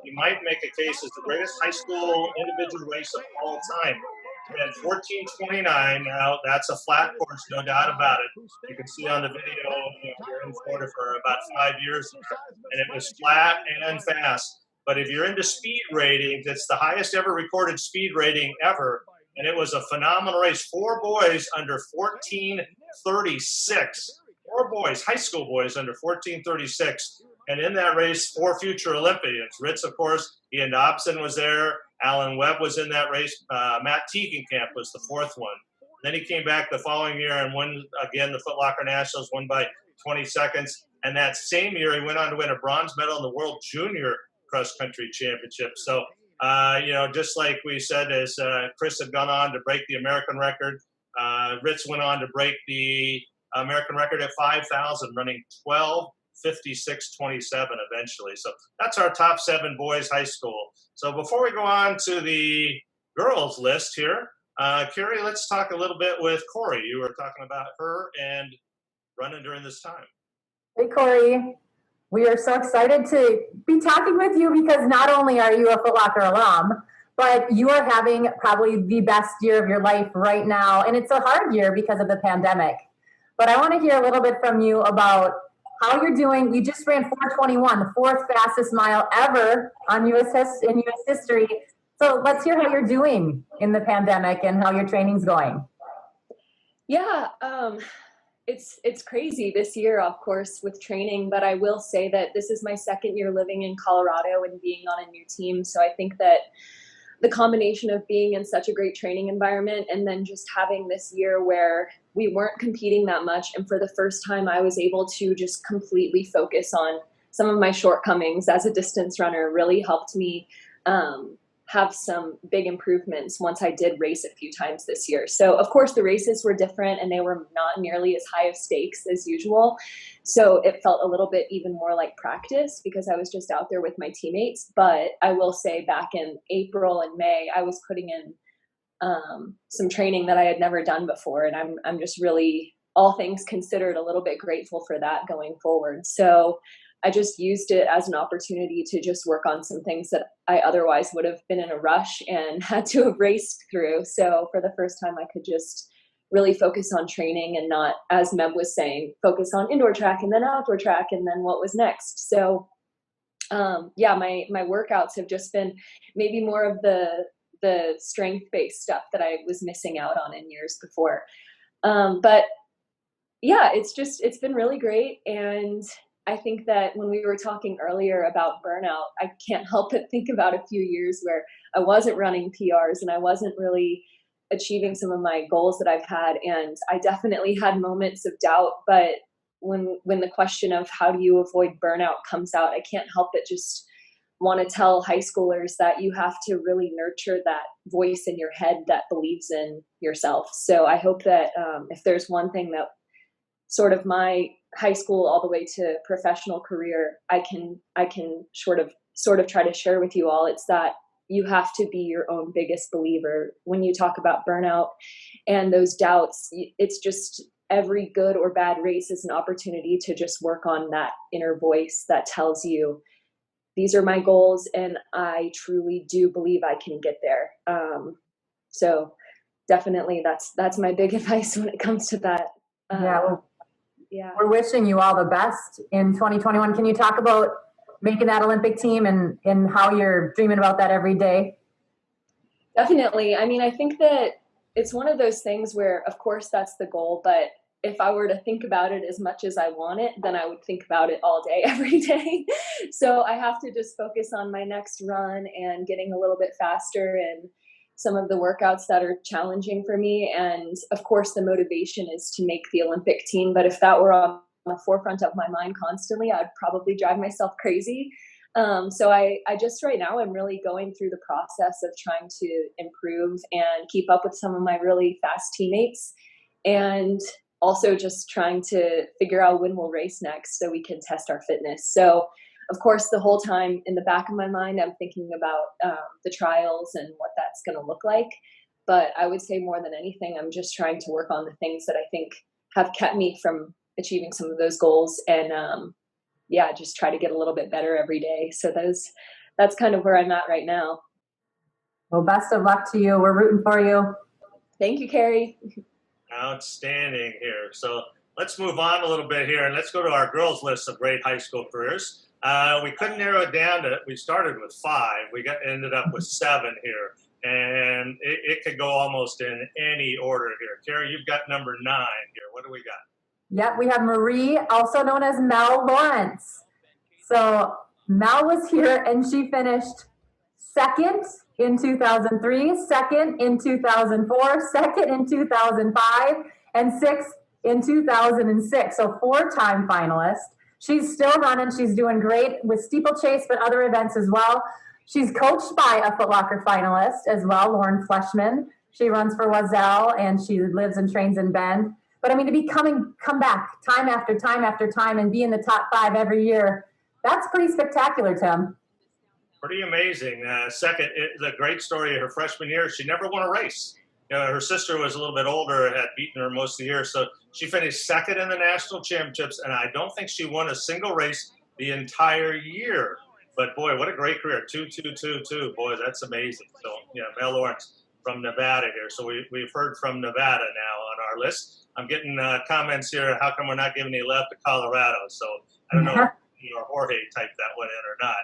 [SPEAKER 1] you might make a case, as the greatest high school individual race of all time. And 14:29 now, that's a flat course, no doubt about it. You can see on the video, you're in Florida for about 5 years, and it was flat and fast. But if you're into speed ratings, it's the highest ever recorded speed rating ever. And it was a phenomenal race. 4 boys under 14:36. 4 boys, high school boys under 14:36. And in that race, 4 future Olympians. Ritz, of course, Ian Dobson was there. Alan Webb was in that race. Matt Tegenkamp was the 4th one. Then he came back the following year and won again the Foot Locker Nationals, won by 20 seconds. And that same year, he went on to win a bronze medal in the World Junior Cross Country Championship. So, just like we said, as Chris had gone on to break the American record, Ritz went on to break the American record at 5,000, running 12:56.27 eventually. So that's our top 7 boys high school. So before we go on to the girls list here, Carrie, let's talk a little bit with Cory. You were talking about her and running during this time.
[SPEAKER 2] Hey, Cory. We are so excited to be talking with you because not only are you a Foot Locker alum, but you are having probably the best year of your life right now. And it's a hard year because of the pandemic. But I want to hear a little bit from you about how you're doing. You just ran 4:21, the 4th fastest mile ever in U.S. history. So let's hear how you're doing in the pandemic and how your training's going.
[SPEAKER 9] Yeah, it's crazy this year, of course, with training, but I will say that this is my 2nd year living in Colorado and being on a new team. So I think that the combination of being in such a great training environment and then just having this year where we weren't competing that much, and for the first time I was able to just completely focus on some of my shortcomings as a distance runner, really helped me have some big improvements once I did race a few times this year. So of course the races were different and they were not nearly as high of stakes as usual. So it felt a little bit even more like practice because I was just out there with my teammates. But I will say back in April and May, I was putting in some training that I had never done before. And I'm just really all things considered, a little bit grateful for that going forward. So I just used it as an opportunity to just work on some things that I otherwise would have been in a rush and had to have raced through. So for the first time, I could just really focus on training and not, as Meb was saying, focus on indoor track and then outdoor track and then what was next. So yeah, my workouts have just been maybe more of the strength-based stuff that I was missing out on in years before. But yeah, it's been really great. And I think that when we were talking earlier about burnout, I can't help but think about a few years where I wasn't running PRs and I wasn't really achieving some of my goals that I've had. And I definitely had moments of doubt, but when the question of how do you avoid burnout comes out, I can't help but just want to tell high schoolers that you have to really nurture that voice in your head that believes in yourself. So I hope that if there's one thing that sort of my high school all the way to professional career, I can sort of try to share with you all, it's that you have to be your own biggest believer. When you talk about burnout and those doubts, it's just every good or bad race is an opportunity to just work on that inner voice that tells you, these are my goals and I truly do believe I can get there. So definitely that's my big advice when it comes to that.
[SPEAKER 2] Yeah, we're wishing you all the best in 2021. Can you talk about making that Olympic team and how you're dreaming about that every day?
[SPEAKER 9] Definitely. I mean, I think that it's one of those things where, of course, that's the goal. But if I were to think about it as much as I want it, then I would think about it all day, every day. So I have to just focus on my next run and getting a little bit faster and some of the workouts that are challenging for me. And of course, the motivation is to make the Olympic team. But if that were on the forefront of my mind constantly, I'd probably drive myself crazy. So I just right now, I'm really going through the process of trying to improve and keep up with some of my really fast teammates, and also just trying to figure out when we'll race next so we can test our fitness. So of course, the whole time in the back of my mind, I'm thinking about the trials and what that's going to look like. But I would say more than anything, I'm just trying to work on the things that I think have kept me from achieving some of those goals, and yeah, just try to get a little bit better every day. So that's kind of where I'm at right now.
[SPEAKER 2] Well, best of luck to you. We're rooting for you.
[SPEAKER 9] Thank you, Carrie.
[SPEAKER 1] Outstanding here. So let's move on a little bit here and let's go to our girls list of great high school careers. We couldn't narrow it down we started with 5. We ended up with 7 here. And it could go almost in any order here. Carrie, you've got number 9 here. What do we got?
[SPEAKER 2] Yep, we have Marie, also known as Mel Lawrence. So Mel was here and she finished 2nd in 2003, 2nd in 2004, 2nd in 2005, and 6th in 2006. So 4-time finalist. She's still running. She's doing great with steeplechase, but other events as well. She's coached by a Foot Locker finalist as well, Lauren Fleshman. She runs for Wazelle and she lives and trains in Bend. But I mean, to come back time after time after time and be in the top 5 every year, that's pretty spectacular, Tim.
[SPEAKER 1] Pretty amazing. Second, it's a great story. Her freshman year, she never won a race. Her sister was a little bit older, had beaten her most of the year. So she finished 2nd in the national championships, and I don't think she won a single race the entire year. But boy, what a great career. 2-2-2-2. Boy, that's amazing. So, yeah, Mel Lawrence from Nevada here. So we've heard from Nevada now on our list. I'm getting comments here, how come we're not giving any love to Colorado? So I don't know if Jorge typed that one in or not,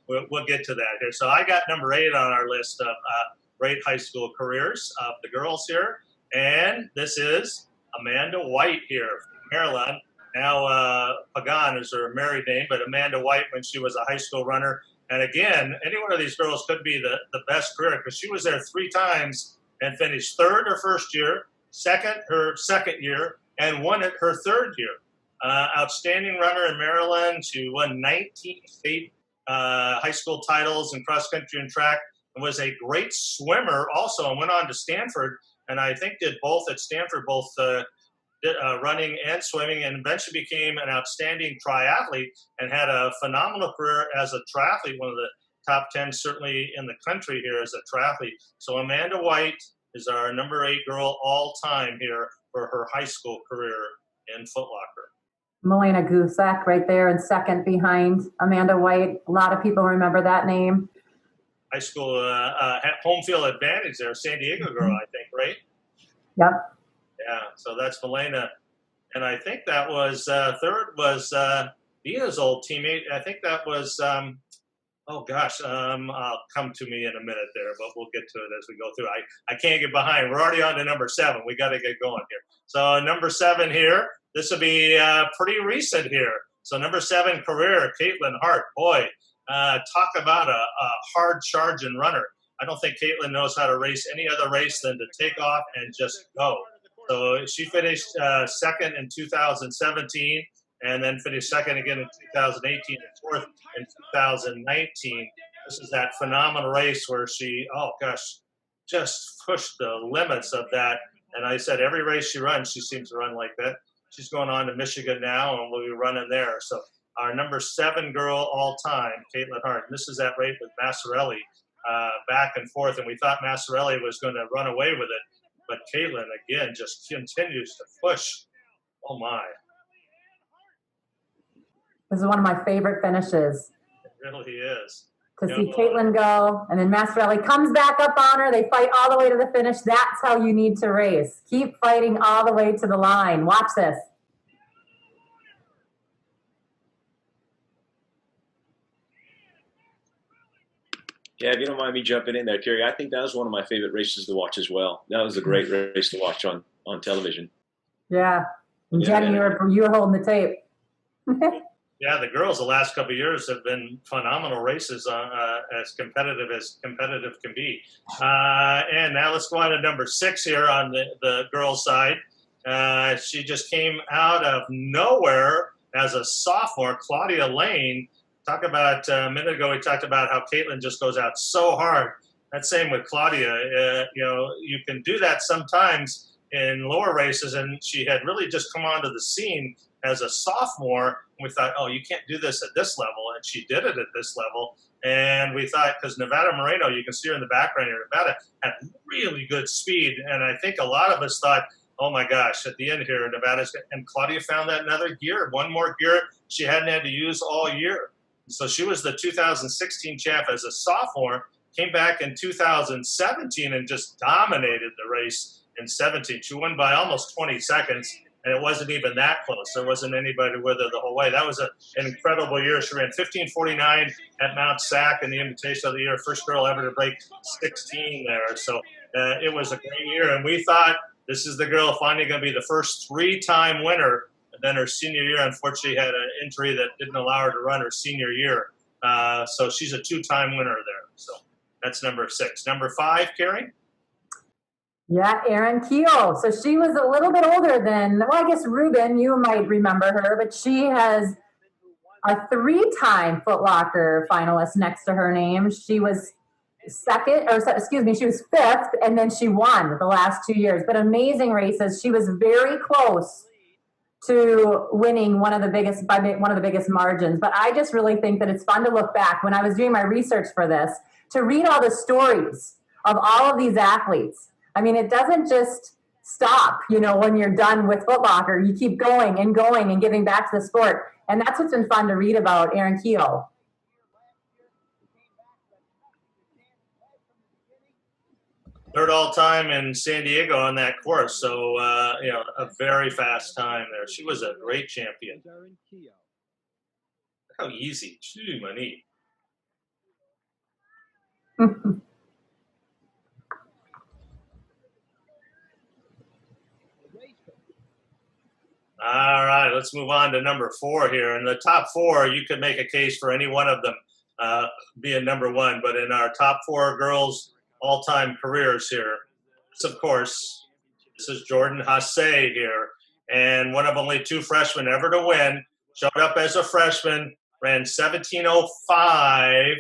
[SPEAKER 1] but we'll get to that here. So I got number 8 on our list of great high school careers of the girls here. And this is Amanda White here from Maryland. Now Pagan is her married name, but Amanda White when she was a high school runner. And again, any one of these girls could be the best career because she was there 3 times and finished 3rd her first year, 2nd her 2nd year, and won it her 3rd year. Outstanding runner in Maryland. She won 19 state high school titles in cross country and track, and was a great swimmer also, and went on to Stanford, and I think did both at Stanford, both running and swimming, and eventually became an outstanding triathlete and had a phenomenal career as a triathlete, one of the top 10 certainly in the country here as a triathlete. So Amanda White, is our number 8 girl all time here for her high school career in Foot Locker.
[SPEAKER 2] Melena Gusak right there in second behind Amanda White. A lot of people remember that name.
[SPEAKER 1] High school home field advantage there, San Diego girl, I think, right?
[SPEAKER 2] Yep.
[SPEAKER 1] Yeah, so that's Melena. And I think that was third was Deena's old teammate. I think that was, I'll come to me in a minute there, but we'll get to it as we go through. I can't get behind. We're already on to number 7. We got to get going here. So number 7 here, this will be pretty recent here. So number 7 career, Caitlin Hart. Boy, talk about a hard charging runner. I don't think Caitlin knows how to race any other race than to take off and just go. So she finished second in 2017 and then finished second again in 2018 and fourth in 2019. This is that phenomenal race where she, just pushed the limits of that. And I said every race she runs, she seems to run like that. She's going on to Michigan now and will be running there. So our number 7 girl all time, Caitlin Hart. And this is that race with Massarelli back and forth. And we thought Massarelli was going to run away with it. But Caitlin, again, just continues to push. Oh, my.
[SPEAKER 2] This is one of my favorite finishes.
[SPEAKER 1] It really is.
[SPEAKER 2] To see Caitlin go, and then Massarelli comes back up on her. They fight all the way to the finish. That's how you need to race. Keep fighting all the way to the line. Watch this.
[SPEAKER 7] Yeah, if you don't mind me jumping in there, Carrie, I think that was one of my favorite races to watch as well. That was a great race to watch on television.
[SPEAKER 2] Yeah. And Jenny, you were holding the tape.
[SPEAKER 1] Yeah, the girls the last couple of years have been phenomenal races, as competitive can be. And now let's go on to number 6 here on the girls' side. She just came out of nowhere as a sophomore, Claudia Lane. Talk about a minute ago, we talked about how Caitlin just goes out so hard. That's same with Claudia. You can do that sometimes in lower races, and she had really just come onto the scene as a sophomore. We thought, you can't do this at this level, and she did it at this level. And we thought, because Nevada Moreno, you can see her in the background here, Nevada had really good speed, and I think a lot of us thought, oh my gosh, at the end here, Nevada's, and Claudia found that another gear, one more gear she hadn't had to use all year. So she was the 2016 champ as a sophomore, came back in 2017 and just dominated the race in 17. She won by almost 20 seconds, and it wasn't even that close. There wasn't anybody with her the whole way. That was an incredible year. She ran 15:49 at Mount Sac in the Invitation of the Year, first girl ever to break 16 there. So it was a great year, and we thought this is the girl finally going to be the first 3-time winner. And then her senior year, unfortunately, had an injury that didn't allow her to run her senior year. So she's a 2-time winner there. So that's number 6. Number 5, Carrie?
[SPEAKER 2] Yeah, Erin Keogh. So she was a little bit older than, I guess Reuben, you might remember her, but she has a 3-time Foot Locker finalist next to her name. She was she was 5th, and then she won the last 2 years. But amazing races. She was very close to winning one of the biggest margins. But I just really think that it's fun to look back when I was doing my research for this, to read all the stories of all of these athletes. I mean, it doesn't just stop, when you're done with Foot Locker. You keep going and giving back to the sport. And that's what's been fun to read about Erin Keogh.
[SPEAKER 1] Third all-time in San Diego on that course. So, a very fast time there. She was a great champion. How easy. Too many. All right, let's move on to number 4 here. In the top 4, you could make a case for any one of them being number 1. But in our top 4 girls' all-time careers here, of course, this is Jordan Hasse here. And one of only 2 freshmen ever to win. Showed up as a freshman, ran 17:05.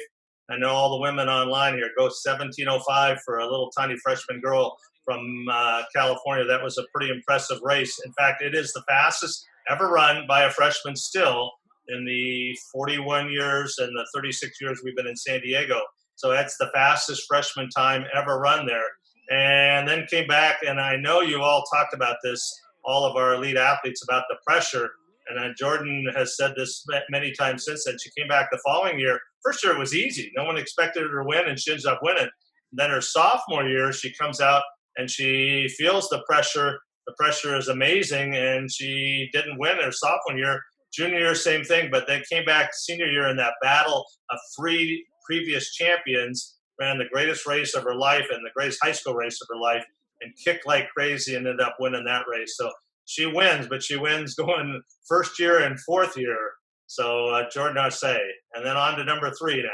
[SPEAKER 1] I know all the women online here go 17:05 for a little tiny freshman girl from California. That was a pretty impressive race. In fact, it is the fastest ever run by a freshman still in the 41 years and the 36 years we've been in San Diego. So that's the fastest freshman time ever run there. and then came back. And I know you all talked about this, all of our elite athletes, about the pressure. And Jordan has said this many times since then. She came back the following year. First year it was easy. No one expected her to win, and she ends up winning. And then her sophomore year, she comes out and she feels the pressure. The pressure is amazing, and she didn't win her sophomore year. Junior year, same thing, but then came back senior year in that battle of 3 previous champions, ran the greatest race of her life and the greatest high school race of her life, and kicked like crazy and ended up winning that race. So she wins, but she wins going first year and fourth year. So Jordan Arce. And then on to number 3 now.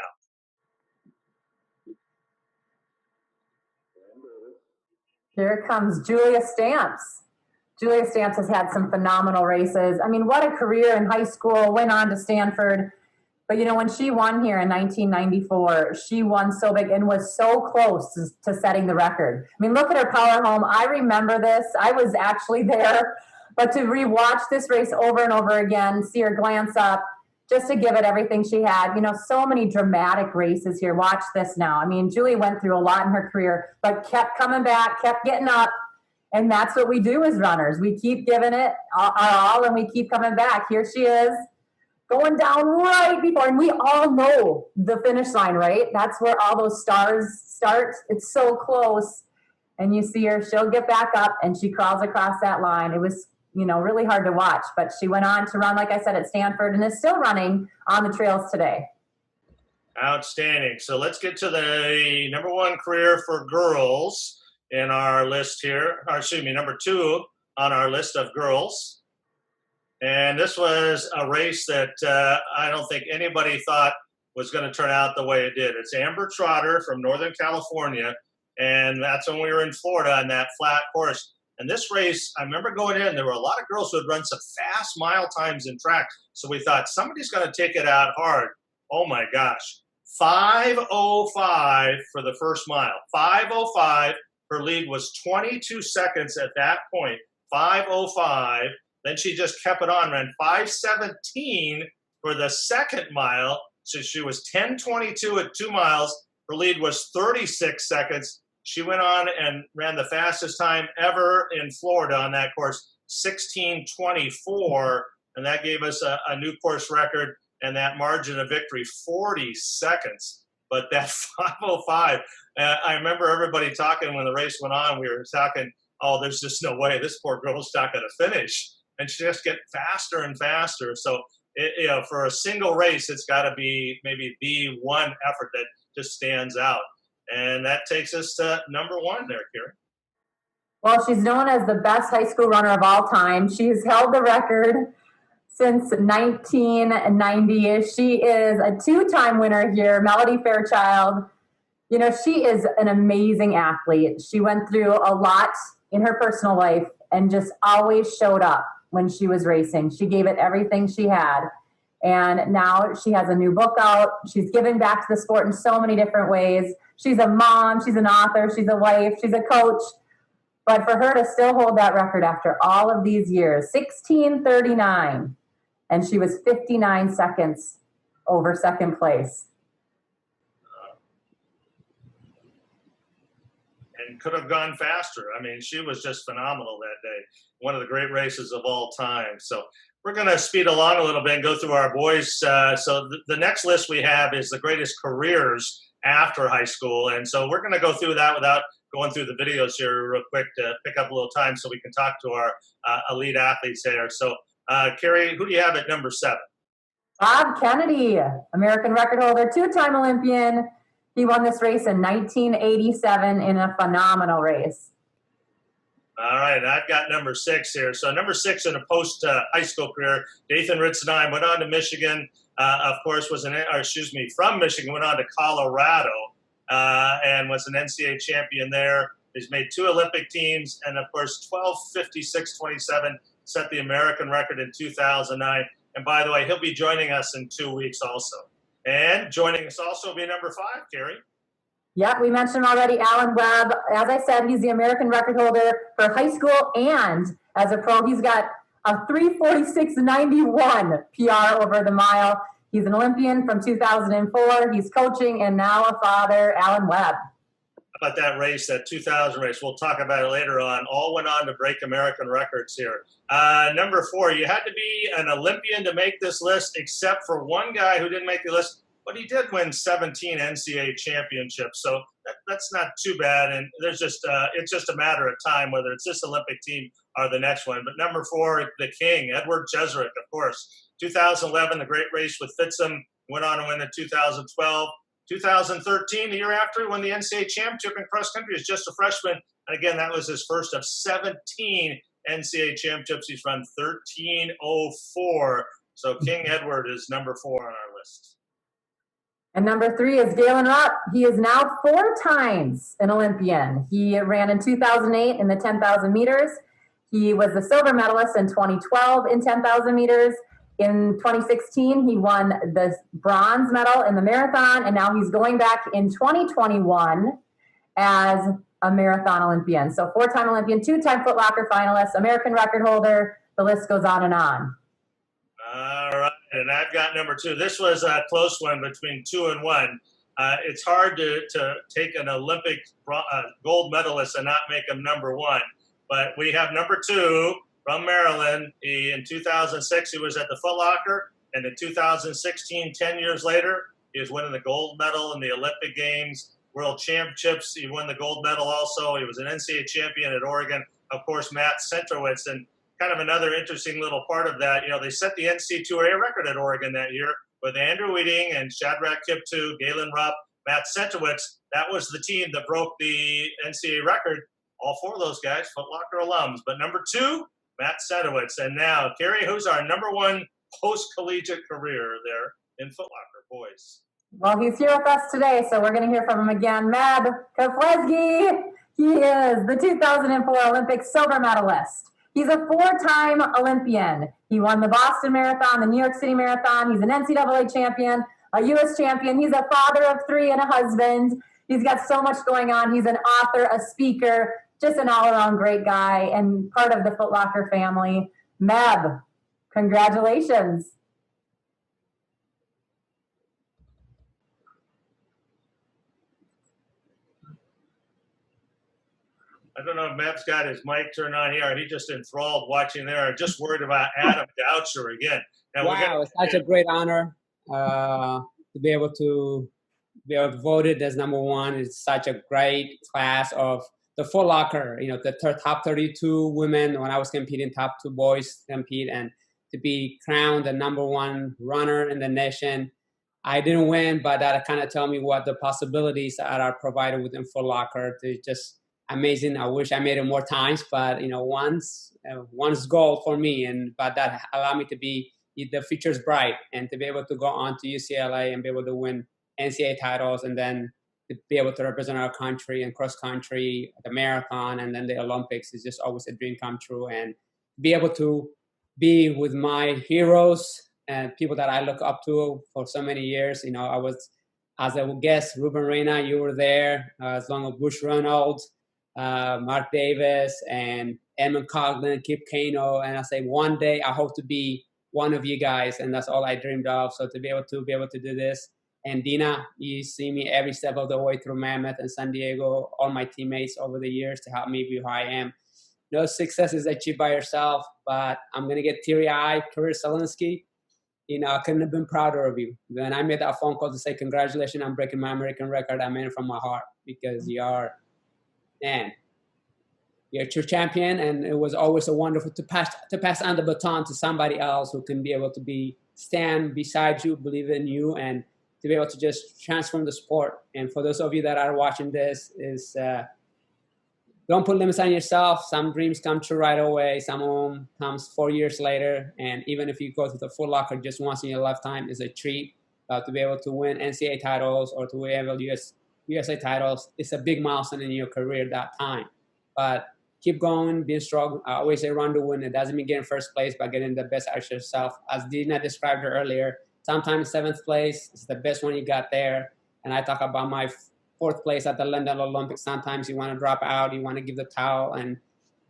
[SPEAKER 2] Here comes Julia Stamps. Julia Stamps has had some phenomenal races. I mean, what a career in high school, went on to Stanford. But, you know, when she won here in 1994, she won so big and was so close to setting the record. I mean, look at her power home. I remember this. I was actually there. But to rewatch this race over and over again, see her glance up, just to give it everything she had. You know, so many dramatic races here. Watch this now. I mean, Julie went through a lot in her career, but kept coming back, kept getting up. And that's what we do as runners. We keep giving it our all, and we keep coming back. Here she is, going down right before. And we all know the finish line, right? That's where all those stars start. It's so close. And you see her, she'll get back up, and she crawls across that line. It was, you know, really hard to watch, but she went on to run, like I said, at Stanford, and is still running on the trails today.
[SPEAKER 1] Outstanding. So let's get to the number 1 career for girls in our list here. Or excuse me, number 2 on our list of girls. And this was a race that I don't think anybody thought was going to turn out the way it did. It's Amber Trotter from Northern California, and that's when we were in Florida on that flat course. And this race, I remember going in, there were a lot of girls who had run some fast mile times in track. So we thought, somebody's going to take it out hard. Oh, my gosh. 5:05 for the first mile. 5:05. Her lead was 22 seconds at that point. 5:05. Then she just kept it on, ran 5:17 for the second mile. So she was 10:22 at 2 miles. Her lead was 36 seconds. She went on and ran the fastest time ever in Florida on that course, 16:24, and that gave us a new course record, and that margin of victory, 40 seconds. But that 5:05, I remember everybody talking when the race went on, we were talking, oh, there's just no way, this poor girl's not going to finish. And she just get faster and faster. So, you know, for a single race, it's got to be maybe the one effort that just stands out. And that takes us to number 1 there, Karen.
[SPEAKER 2] Well, she's known as the best high school runner of all time. She's held the record since 1990. She is a 2-time winner here, Melody Fairchild. You know, she is an amazing athlete. She went through a lot in her personal life and just always showed up when she was racing. She gave it everything she had. And now she has a new book out. She's given back to the sport in so many different ways. She's a mom, she's an author, she's a wife, she's a coach. But for her to still hold that record after all of these years, 16:39, and she was 59 seconds over second place.
[SPEAKER 1] And could have gone faster. I mean, she was just phenomenal that day. One of the great races of all time. So we're going to speed along a little bit and go through our boys. So the next list we have is the greatest careers after high school. And so we're going to go through that without going through the videos here real quick to pick up a little time so we can talk to our elite athletes there. So, Carrie, who do you have at number 7?
[SPEAKER 2] Bob Kennedy, American record holder, 2-time Olympian. He won this race in 1987 in a phenomenal race.
[SPEAKER 1] All right, I've got number 6 here. So number 6 in a post-high school career, Dathan Ritzenhein went on to Michigan, of course, from Michigan, went on to Colorado and was an NCAA champion there. He's made 2 Olympic teams and, of course, 12:56.27 set the American record in 2009. And by the way, he'll be joining us in 2 weeks also. And joining us also will be number 5, Carrie.
[SPEAKER 2] Yep, we mentioned already Alan Webb. As I said, he's the American record holder for high school and as a pro. He's got a 3:46.91 PR over the mile. He's an Olympian from 2004. He's coaching and now a father, Alan Webb.
[SPEAKER 1] about that race, that 2000 race? We'll talk about it later on. All went on to break American records here. Number 4, you had to be an Olympian to make this list, except for one guy who didn't make the list, but he did win 17 NCAA championships. So that's not too bad. And there's just it's just a matter of time whether it's this Olympic team or the next one. But number 4, the king, Edward Cheserek, of course. 2011, the great race with Fitsum, went on to win in 2012. 2013, the year after, he won the NCAA championship in cross country as just a freshman. And again, that was his first of 17 NCAA championships. He's run 13:04. So King Edward is number 4 on our list.
[SPEAKER 2] And number 3 is Galen Rupp. He is now 4 times an Olympian. He ran in 2008 in the 10,000 meters. He was the silver medalist in 2012 in 10,000 meters. In 2016, he won the bronze medal in the marathon, and now he's going back in 2021 as a marathon Olympian. So 4-time Olympian, 2-time Foot Locker finalist, American record holder. The list goes on and on.
[SPEAKER 1] All right, and I've got number 2. This was a close one between 2 and 1. It's hard to take an Olympic gold medalist and not make him number 1. But we have number 2 from Maryland. In 2006, he was at the Foot Locker. And in 2016, 10 years later, he was winning the gold medal in the Olympic Games, World Championships. He won the gold medal also. He was an NCAA champion at Oregon. Of course, Matt Centrowitz. And kind of another interesting little part of that, they set the NCAA record at Oregon that year with Andrew Weiding and Shadrach Kiptoo, Galen Rupp, Matt Centrowitz. That was the team that broke the NCAA record. All 4 of those guys, Foot Locker alums. But number 2, Matt Centrowitz. And now, Carrie, who's our number 1 post-collegiate career there in Foot Locker, boys?
[SPEAKER 2] Well, he's here with us today, so we're going to hear from him again. Meb Keflezighi. He is the 2004 Olympic silver medalist. He's a 4-time Olympian. He won the Boston Marathon, the New York City Marathon. He's an NCAA champion, a U.S. champion. He's a father of 3 and a husband. He's got so much going on. He's an author, a speaker, just an all-around great guy and part of the Foot Locker family. Meb, congratulations.
[SPEAKER 1] I don't know if Meb's got his mic turned on here. He just enthralled watching there. Just worried about Adam Goucher again. And
[SPEAKER 5] wow, it's such a great honor to be able to voted as number 1. It's such a great class of the Foot Locker. The top 32 women. When I was competing, top 2 boys compete, and to be crowned the number 1 runner in the nation. I didn't win, but that kind of tell me what the possibilities that are provided within Foot Locker. They're just amazing. I wish I made it more times, but one's goal for me, but that allowed me to be, the future's bright, and to be able to go on to UCLA and be able to win NCAA titles, and then to be able to represent our country in cross country, the marathon, and then the Olympics is just always a dream come true. And be able to be with my heroes and people that I look up to for so many years. I was, as a guest, Reuben Reina, you were there, as long as Bush Reynolds, Mark Davis, and Edmund Coughlin, Kip Kano, and I say one day I hope to be one of you guys, and that's all I dreamed of. So to be able to do this, and Deena, you see me every step of the way through Mammoth and San Diego, all my teammates over the years to help me be who I am. No success is achieved by yourself, but I'm gonna get teary-eyed. Cory Solinsky, I couldn't have been prouder of you. When I made that phone call to say congratulations, I'm breaking my American record, I meant it from my heart, because you're a true champion, and it was always a wonderful to pass on the baton to somebody else who can be able to stand beside you, believe in you, and to be able to just transform the sport. And for those of you that are watching this, don't put limits on yourself. Some dreams come true right away. Some of them comes 4 years later. And even if you go to the Foot Locker just once in your lifetime, is a treat. To be able to win NCAA titles or to win USA titles, it's a big milestone in your career at that time. But keep going, be strong. I always say run to win. It doesn't mean getting first place, but getting the best out of yourself. As Deena described earlier, sometimes 7th place is the best one you got there. And I talk about my 4th place at the London Olympics. Sometimes you want to drop out, you want to give the towel, and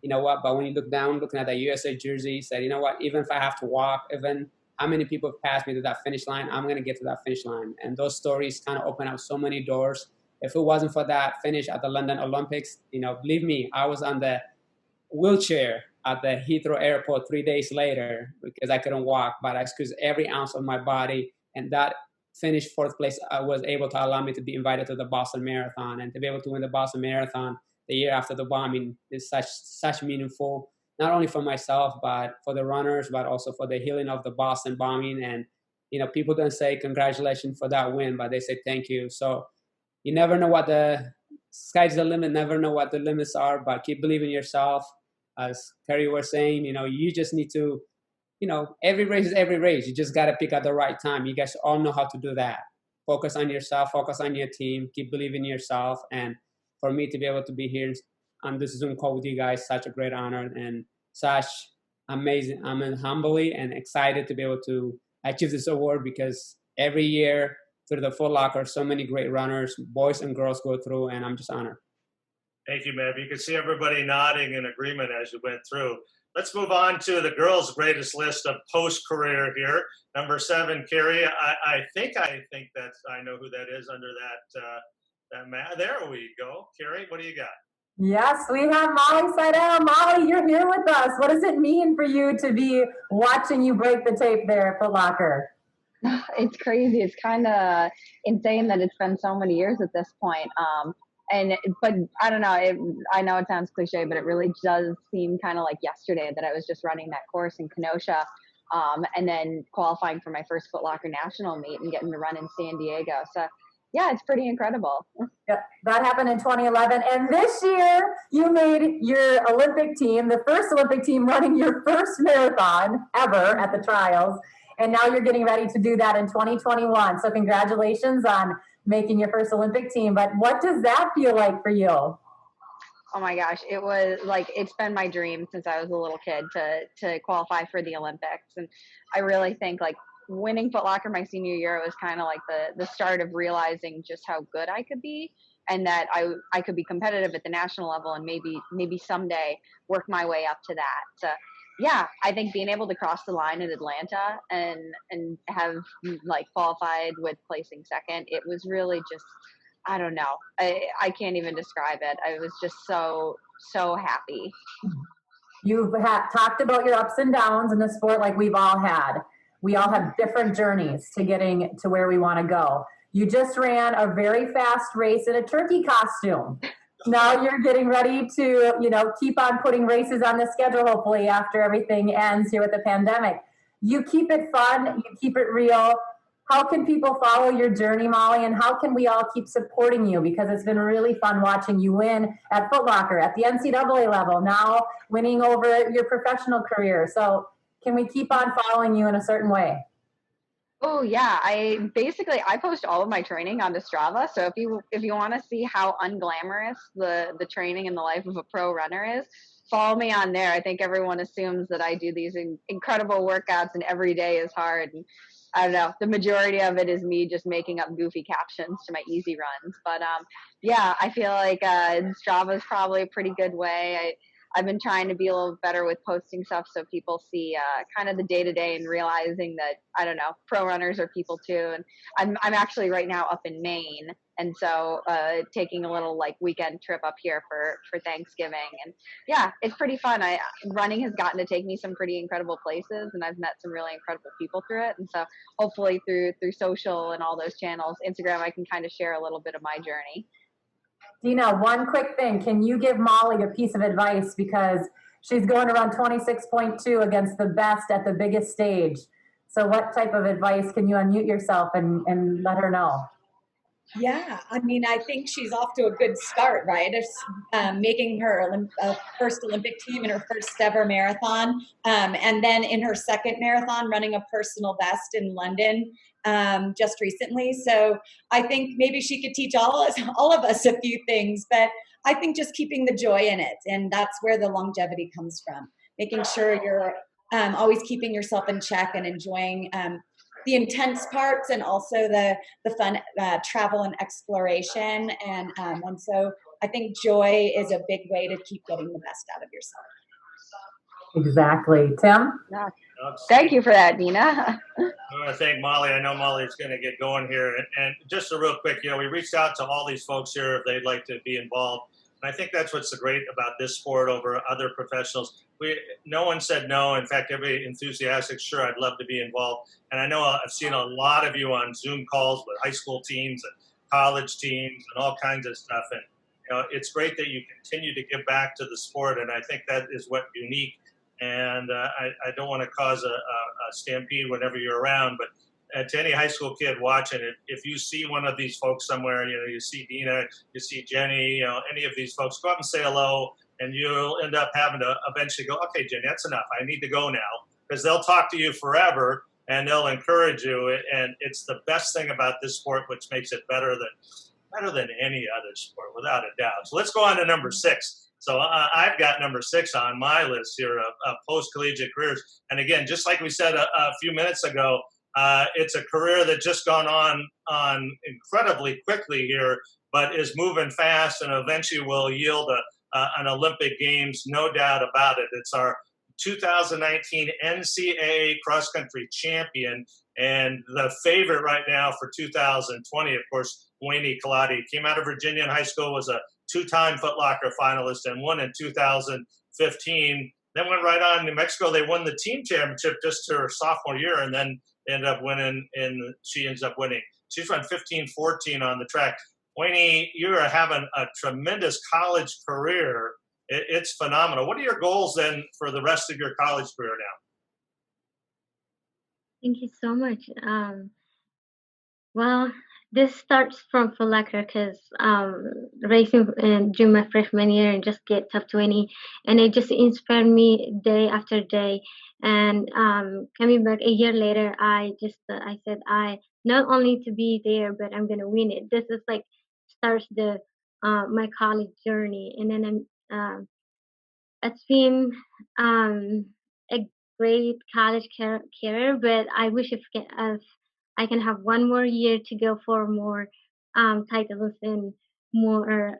[SPEAKER 5] you know what? But when you look down, looking at the USA jersey, you say, you know what? Even if I have to walk, even how many people have passed me to that finish line, I'm going to get to that finish line. And those stories kind of open up so many doors if it wasn't for that finish at the London Olympics, believe me, I was on the wheelchair at the Heathrow Airport 3 days later because I couldn't walk, but I squeezed every ounce of my body, and that finished fourth place was able to allow me to be invited to the Boston Marathon, and to be able to win the Boston Marathon the year after the bombing is such meaningful, not only for myself, but for the runners, but also for the healing of the Boston bombing. And, people don't say congratulations for that win, but they say thank you. So you never know what the sky's the limit, never know what the limits are, but keep believing in yourself. As Kerry was saying, you just need to, every race is every race. You just got to pick at the right time. You guys all know how to do that. Focus on yourself, focus on your team, keep believing in yourself. And for me to be able to be here on this Zoom call with you guys, such a great honor and such amazing. I'm humbly and excited to be able to achieve this award, because every year through the Foot Locker, so many great runners, boys and girls, go through, and I'm just honored.
[SPEAKER 1] Thank you, Meb. You can see everybody nodding in agreement as you went through. Let's move on to the girls' greatest list of post-career here. Number 7, Kerry. I think that I know who that is under that map. There we go. Kerry, what do you got?
[SPEAKER 2] Yes, we have Molly Seidel. Molly, you're here with us. What does it mean for you to be watching you break the tape there at Foot Locker?
[SPEAKER 16] It's crazy. It's kind of insane that it's been so many years at this point. But I don't know. I know it sounds cliche, but it really does seem kind of like yesterday that I was just running that course in Kenosha, and then qualifying for my first Foot Locker national meet and getting to run in San Diego. So yeah, it's pretty incredible.
[SPEAKER 2] Yeah, that happened in 2011. And this year you made your Olympic team, the first Olympic team running your first marathon ever at the trials. And now you're getting ready to do that in 2021. So congratulations on making your first Olympic team. But what does that feel like for you?
[SPEAKER 16] Oh my gosh, it was like, it's been my dream since I was a little kid to qualify for the Olympics. And I really think like winning Foot Locker my senior year was kind of like the start of realizing just how good I could be, and that I could be competitive at the national level, and maybe someday work my way up to that. So yeah, I think being able to cross the line in Atlanta and have like qualified with placing second, it was really just, I don't know. I can't even describe it. I was just so happy.
[SPEAKER 2] You've talked about your ups and downs in the sport like we've all had. We all have different journeys to getting to where we want to go. You just ran a very fast race in a turkey costume. Now you're getting ready to, keep on putting races on the schedule, hopefully, after everything ends here with the pandemic. You keep it fun, you keep it real. How can people follow your journey, Molly, and how can we all keep supporting you? Because it's been really fun watching you win at Foot Locker, at the NCAA level, now winning over your professional career. So can we keep on following you in a certain way?
[SPEAKER 16] Oh yeah, I post all of my training onto Strava. So if you want to see how unglamorous the training and the life of a pro runner is, follow me on there. I think everyone assumes that I do these incredible workouts and every day is hard. And I don't know, the majority of it is me just making up goofy captions to my easy runs. But yeah, I feel like Strava is probably a pretty good way. I've been trying to be a little better with posting stuff so people see kind of the day-to-day and realizing that, I don't know, pro runners are people too. And I'm actually right now up in Maine. And so taking a little like weekend trip up here for Thanksgiving. And yeah, it's pretty fun. Running has gotten to take me some pretty incredible places, and I've met some really incredible people through it. And so hopefully through social and all those channels, Instagram, I can kind of share a little bit of my journey.
[SPEAKER 2] Deena, one quick thing. Can you give Molly a piece of advice, because she's going to run 26.2 against the best at the biggest stage? So what type of advice can you unmute yourself and let her know?
[SPEAKER 4] Yeah, I mean, I think she's off to a good start, right? It's making her first Olympic team in her first ever marathon, and then in her second marathon, running a personal best in London just recently. So I think maybe she could teach all of us a few things, but I think just keeping the joy in it, and that's where the longevity comes from. Making sure you're always keeping yourself in check and enjoying the intense parts, and also the fun travel and exploration. And so I think joy is a big way to keep getting the best out of yourself.
[SPEAKER 2] Exactly. Tim?
[SPEAKER 16] Thank you for that, Deena.
[SPEAKER 1] I want to thank Molly. I know Molly's going to get going here. And just a real quick, we reached out to all these folks here if they'd like to be involved. And I think that's what's so great about this sport over other professionals. No one said no. In fact, everybody enthusiastic, sure, I'd love to be involved. And I know I've seen a lot of you on Zoom calls with high school teams and college teams and all kinds of stuff. And it's great that you continue to give back to the sport. And I think that is what's unique. And I don't want to cause a stampede whenever you're around, but to any high school kid watching it, if you see one of these folks somewhere, you see Deena, you see Jenny, any of these folks, go up and say hello, and you'll end up having to eventually go, okay, Jenny, that's enough. I need to go now, because they'll talk to you forever and they'll encourage you. And it's the best thing about this sport, which makes it better than any other sport, without a doubt. So let's go on to number 6. So I've got number 6 on my list here of post-collegiate careers. And again, just like we said a few minutes ago, it's a career that just gone on incredibly quickly here, but is moving fast and eventually will yield an Olympic Games, no doubt about it. It's our 2019 NCAA cross-country champion, and the favorite right now for 2020, of course, Weini Kelati. Came out of Virginia in high school, was a 2-time Foot Locker finalist and won in 2015. Then went right on New Mexico. They won the team championship just her sophomore year, and then ended up winning. She ends up winning. She's run 15-14 on the track. Weini, you are having a tremendous college career. It's phenomenal. What are your goals then for the rest of your college career now?
[SPEAKER 10] Thank you so much. Well, this starts from Foot Locker because racing during my freshman year and just get top 20, and it just inspired me day after day. And coming back a year later, I said I not only to be there, but I'm gonna win it. This is like starts the my college journey, and then it's been a great college career, but I wish if I can have one more year to go for more titles and more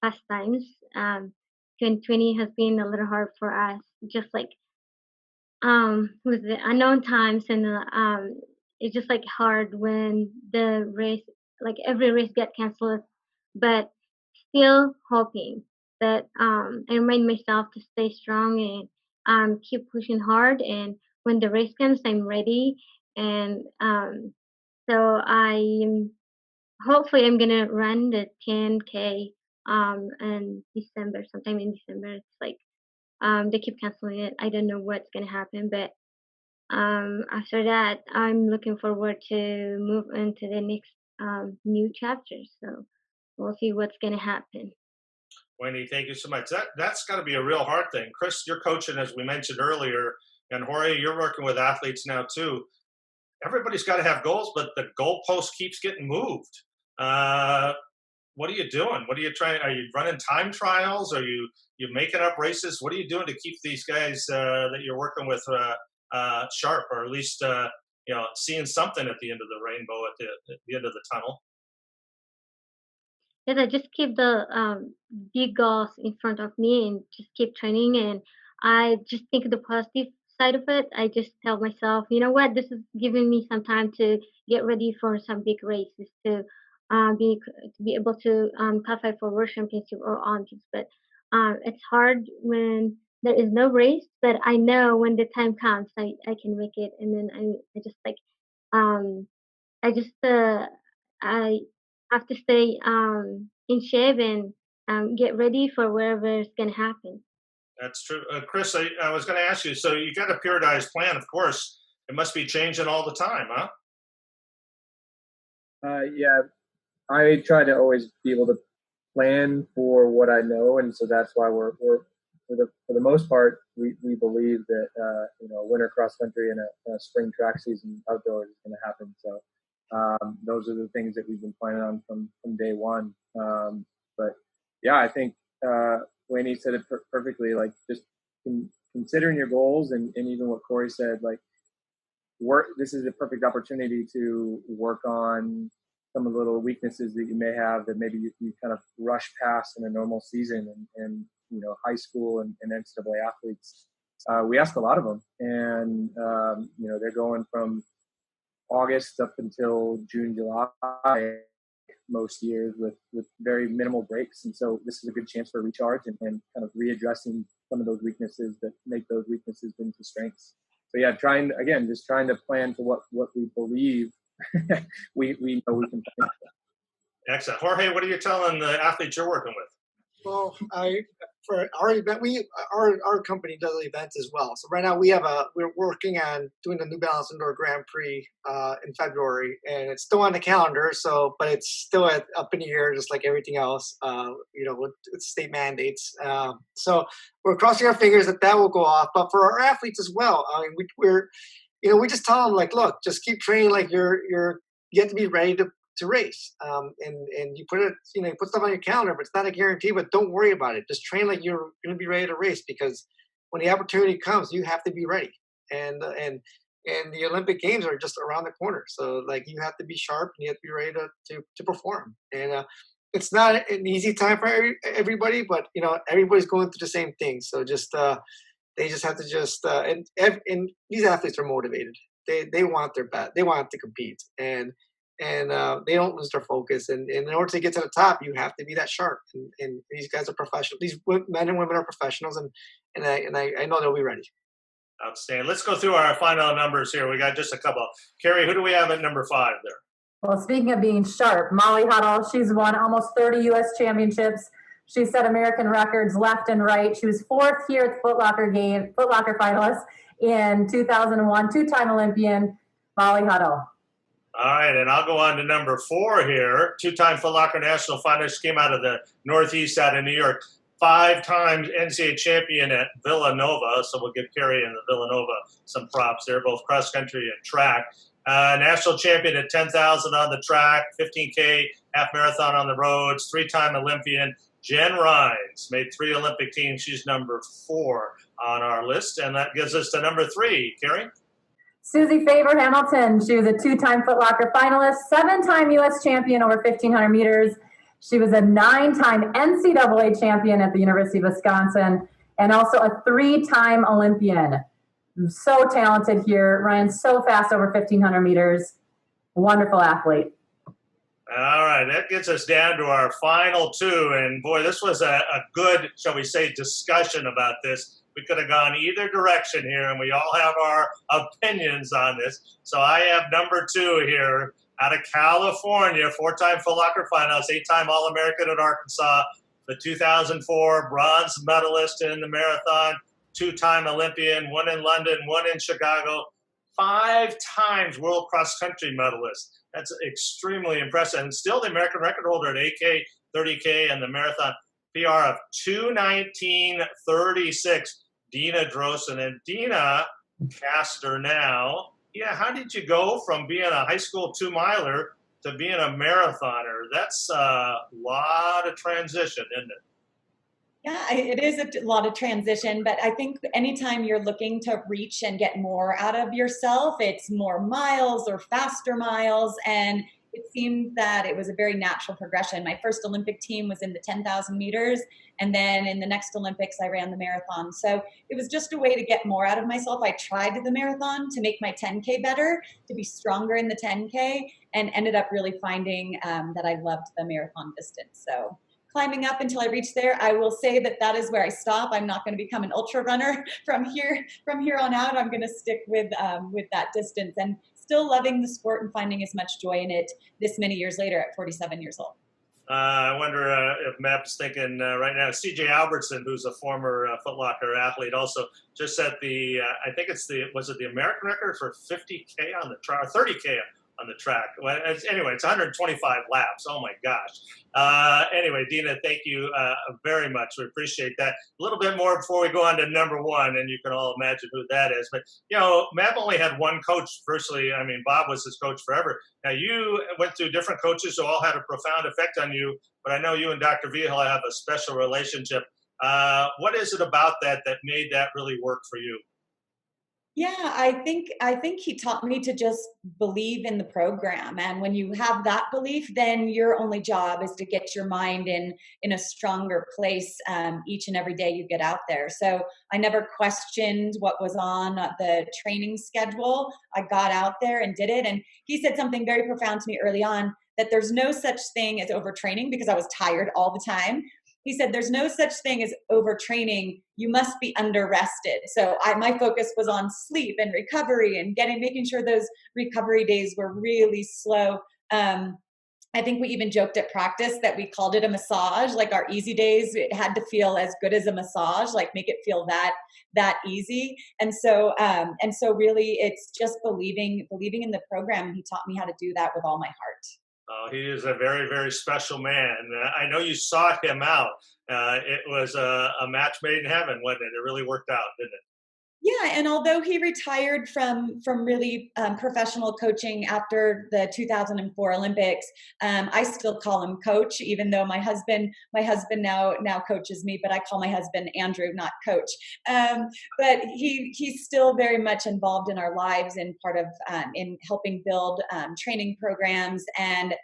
[SPEAKER 10] pastimes. 2020 has been a little hard for us, just like with the unknown times, and it's just like hard when the race, like every race get canceled, but still hoping that I remind myself to stay strong and keep pushing hard, and when the race comes I'm ready. And so hopefully I'm gonna run the 10K in December, sometime in December. It's like they keep canceling it. I don't know what's gonna happen, but after that I'm looking forward to move into the next new chapter. So we'll see what's gonna happen.
[SPEAKER 1] Weini, thank you so much. That's got to be a real hard thing. Chris, you're coaching, as we mentioned earlier, and Jorge, you're working with athletes now too. Everybody's got to have goals, but the goalpost keeps getting moved. What are you doing? What are you trying? Are you running time trials? Are you making up races? What are you doing to keep these guys that you're working with sharp, or at least seeing something at the end of the rainbow, at the end of the tunnel?
[SPEAKER 10] Yes, I just keep the big goals in front of me and just keep training. And I just think the positive side of it. I just tell myself, you know what, this is giving me some time to get ready for some big races, to be able to qualify for World Championship or Olympics. But it's hard when there is no race. But I know when the time comes, I can make it. And then I just like I have to stay in shape and get ready for whatever is going to happen.
[SPEAKER 1] That's true. Chris, I was going to ask you, so you got a periodized plan, of course. It must be changing all the time, huh?
[SPEAKER 8] Yeah, I try to always be able to plan for what I know, and so that's why we're for the most part, we believe that winter cross country and a spring track season outdoors is going to happen. So those are the things that we've been planning on from day one. But yeah, I think Weini said it perfectly. Like, just considering your goals, and even what Cory said, like, this is a perfect opportunity to work on some of the little weaknesses that you may have that maybe you kind of rush past in a normal season. And high school and NCAA athletes we ask a lot of them, and they're going from August up until June, July most years with very minimal breaks. And so this is a good chance for a recharge and kind of readdressing some of those weaknesses that make those weaknesses into strengths. So yeah, trying to plan for what we believe we know we can plan for.
[SPEAKER 1] Excellent. Jorge, what are you telling the athletes you're working with?
[SPEAKER 6] Well, for our event, our company does events as well. So right now we're working on doing the New Balance Indoor Grand Prix in February, and it's still on the calendar. So, but it's still up in the air, just like everything else. With state mandates. So we're crossing our fingers that will go off. But for our athletes as well, I mean, we just tell them, like, look, just keep training like you have to be ready to race, and you put stuff on your calendar, but it's not a guarantee. But don't worry about it. Just train like you're going to be ready to race, because when the opportunity comes, you have to be ready. And the Olympic Games are just around the corner, so like you have to be sharp and you have to be ready to perform. And it's not an easy time for everybody, but everybody's going through the same thing. So just they just have to just and these athletes are motivated. They want their best. They want to compete, and they don't lose their focus. And in order to get to the top, you have to be that sharp. And these guys are professionals. These men and women are professionals, and I know they'll be ready.
[SPEAKER 1] Outstanding. Let's go through our final numbers here. We got just a couple. Carrie, who do we have at number 5 there?
[SPEAKER 2] Well, speaking of being sharp, Molly Huddle, she's won almost 30 U.S. championships. She set American records left and right. She was 4th here at the Foot Locker finalist in 2001, 2-time Olympian, Molly Huddle.
[SPEAKER 1] All right, and I'll go on to number 4 here. 2-time Foot Locker national finalist, came out of the Northeast side of New York. 5 times NCAA champion at Villanova, so we'll give Carrie and the Villanova some props there, both cross country and track. National champion at 10,000 on the track, 15K half marathon on the roads, 3-time Olympian. Jen Rines made 3 Olympic teams. She's number 4 on our list, and that gives us to number 3. Carrie?
[SPEAKER 2] Susie Faber Hamilton. She was a 2-time Foot Locker finalist, 7-time U.S. champion over 1,500 meters. She was a 9-time NCAA champion at the University of Wisconsin, and also a 3-time Olympian. So talented here. Ran so fast over 1,500 meters. Wonderful athlete.
[SPEAKER 1] All right, that gets us down to our final 2. And boy, this was a good, shall we say, discussion about this. We could have gone either direction here, and we all have our opinions on this. So I have number 2 here out of California, 4-time Foot Locker finalist, 8-time All-American at Arkansas, the 2004 bronze medalist in the marathon, 2-time Olympian, 1 in London, 1 in Chicago, 5 times world cross-country medalist. That's extremely impressive. And still the American record holder at 8K, 30K, and the marathon PR of 2:19:36. Deena Drosten. And Deena Kastor now. Yeah, how did you go from being a high school 2-miler to being a marathoner? That's a lot of transition, isn't it?
[SPEAKER 4] Yeah, it is a lot of transition, but I think anytime you're looking to reach and get more out of yourself, it's more miles or faster miles, and it seemed that it was a very natural progression. My first Olympic team was in the 10,000 meters, and then in the next Olympics, I ran the marathon. So it was just a way to get more out of myself. I tried the marathon to make my 10K better, to be stronger in the 10K, and ended up really finding that I loved the marathon distance. So climbing up until I reach there, I will say that is where I stop. I'm not going to become an ultra runner from here on out. I'm going to stick with that distance, and still loving the sport and finding as much joy in it this many years later at 47 years old.
[SPEAKER 1] I wonder if Meb's thinking right now. C.J. Albertson, who's a former Foot Locker athlete, also just set the I think it's the American record for 50K on the track, or 30K on the track. Well, anyway, it's 125 laps. Oh my gosh. Anyway, Deena, thank you very much. We appreciate that. A little bit more before we go on to number 1, and you can all imagine who that is. But Meb only had one coach. Firstly, I mean, Bob was his coach forever. Now you went through different coaches who all had a profound effect on you. But I know you and Dr. Vigil have a special relationship. What is it about that made that really work for you?
[SPEAKER 4] Yeah, I think he taught me to just believe in the program, and when you have that belief, then your only job is to get your mind in a stronger place each and every day you get out there. So I never questioned what was on the training schedule. I got out there and did it. And he said something very profound to me early on, that there's no such thing as overtraining, because I was tired all the time. He said, there's no such thing as overtraining. You must be under-rested. So my focus was on sleep and recovery and making sure those recovery days were really slow. I think we even joked at practice that we called it a massage, like our easy days. It had to feel as good as a massage, like make it feel that easy. And so really it's just believing in the program. And he taught me how to do that with all my heart.
[SPEAKER 1] He is a very, very special man. I know you sought him out. It was a match made in heaven, wasn't it? It really worked out, didn't it?
[SPEAKER 4] Yeah, and although he retired from really professional coaching after the 2004 Olympics, I still call him coach, even though my husband now coaches me, but I call my husband Andrew, not coach. But he's still very much involved in our lives and part of in helping build training programs, and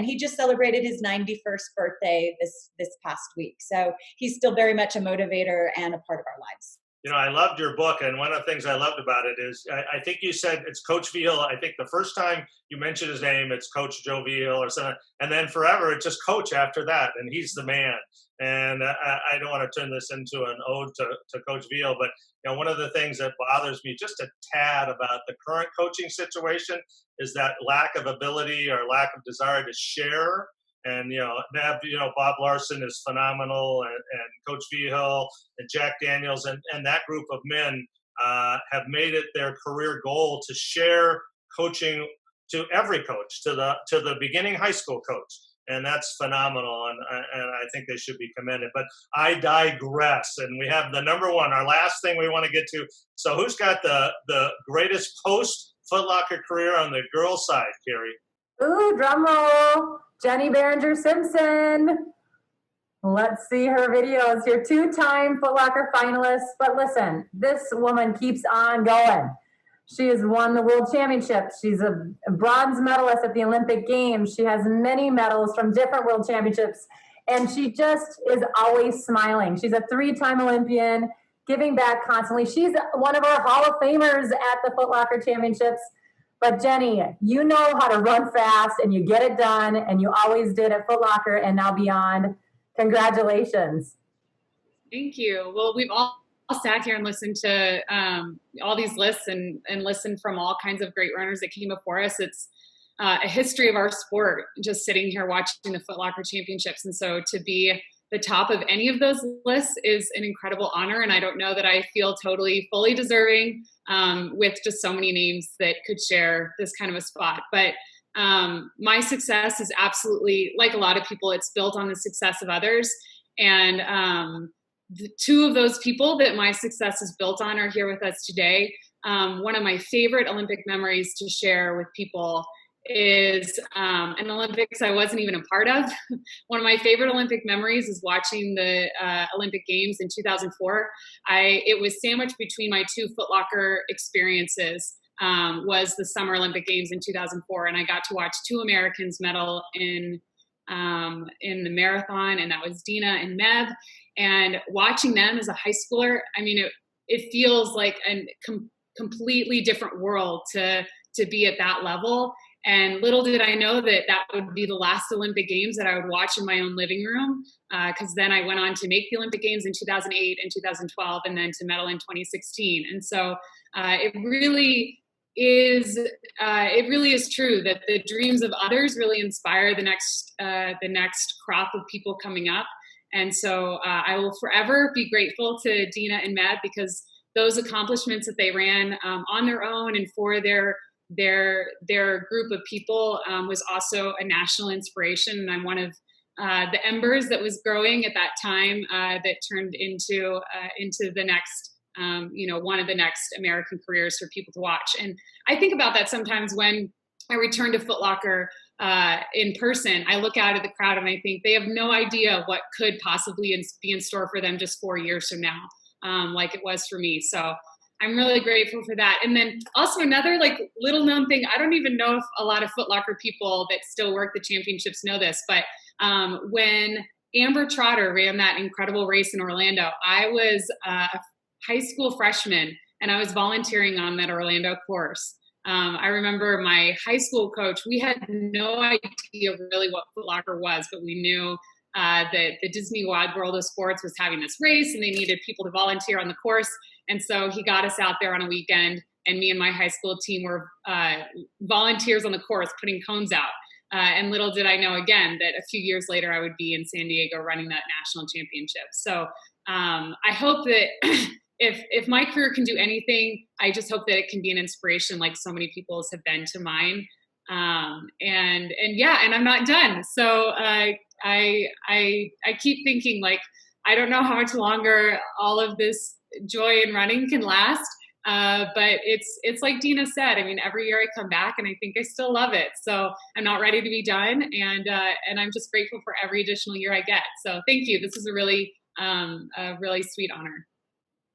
[SPEAKER 4] he just celebrated his 91st birthday this past week. So he's still very much a motivator and a part of our lives.
[SPEAKER 1] You know, I loved your book, and one of the things I loved about it is I think you said it's Coach Veal. I think the first time you mentioned his name, it's Coach Joe Veal or something, and then forever it's just Coach after that, and he's the man. And I don't want to turn this into an ode to Coach Veal, but you know, one of the things that bothers me just a tad about the current coaching situation is that lack of ability or lack of desire to share. And, Meb, Bob Larson is phenomenal, and Coach Veal and Jack Daniels and that group of men have made it their career goal to share coaching to every coach, to the beginning high school coach. And that's phenomenal, and I think they should be commended. But I digress, and we have the number one, our last thing we want to get to. So who's got the greatest post-Foot Locker career on the girls' side, Carrie?
[SPEAKER 2] Ooh, drum roll. Jenny Behringer Simpson. Let's see her videos. You're two-time Foot Locker finalist. But listen, this woman keeps on going. She has won the world championship. She's a bronze medalist at the Olympic Games. She has many medals from different world championships. And she just is always smiling. She's a three-time Olympian, giving back constantly. She's one of our Hall of Famers at the Foot Locker Championships. But Jenny, you know how to run fast, and you get it done, and you always did at Foot Locker and now beyond. Congratulations.
[SPEAKER 3] Thank you. Well, we've all sat here and listened to all these lists and listened from all kinds of great runners that came before us. It's a history of our sport, just sitting here watching the Foot Locker Championships. And so to be the top of any of those lists is an incredible honor. And I don't know that I feel fully deserving with just so many names that could share this kind of a spot. But my success is absolutely, like a lot of people, it's built on the success of others. And the two of those people that my success is built on are here with us today. One of my favorite Olympic memories to share with people is an Olympics I wasn't even a part of. One of my favorite Olympic memories is watching the Olympic Games in 2004. It was sandwiched between my two Foot Locker experiences. Was the Summer Olympic Games in 2004, and I got to watch two Americans medal in the marathon, and that was Deena and Meb. And watching them as a high schooler, I mean, it feels like a completely different world to be at that level. And little did I know that would be the last Olympic Games that I would watch in my own living room, because then I went on to make the Olympic Games in 2008 and 2012, and then to medal in 2016. And so it really is true that the dreams of others really inspire the next crop of people coming up. And so I will forever be grateful to Deena and Meb, because those accomplishments that they ran on their own and for their group of people was also a national inspiration. And I'm one of the embers that was growing at that time that turned into the next, one of the next American careers for people to watch. And I think about that sometimes when I return to Foot Locker in person. I look out at the crowd and I think they have no idea what could possibly be in store for them just 4 years from now, like it was for me. So I'm really grateful for that. And then also another like little known thing, I don't even know if a lot of Foot Locker people that still work the championships know this, but when Amber Trotter ran that incredible race in Orlando, I was a high school freshman and I was volunteering on that Orlando course. I remember my high school coach, we had no idea really what Foot Locker was, but we knew that the Disney Wide World of Sports was having this race and they needed people to volunteer on the course. And so he got us out there on a weekend, and me and my high school team were volunteers on the course putting cones out. And little did I know, again, that a few years later I would be in San Diego running that national championship. So I hope that if my career can do anything, I just hope that it can be an inspiration like so many people's have been to mine. And I'm not done. So I keep thinking, like, I don't know how much longer all of this joy in running can last. But it's like Deena said, I mean, every year I come back and I think I still love it. So I'm not ready to be done. And I'm just grateful for every additional year I get. So thank you. This is a really sweet honor.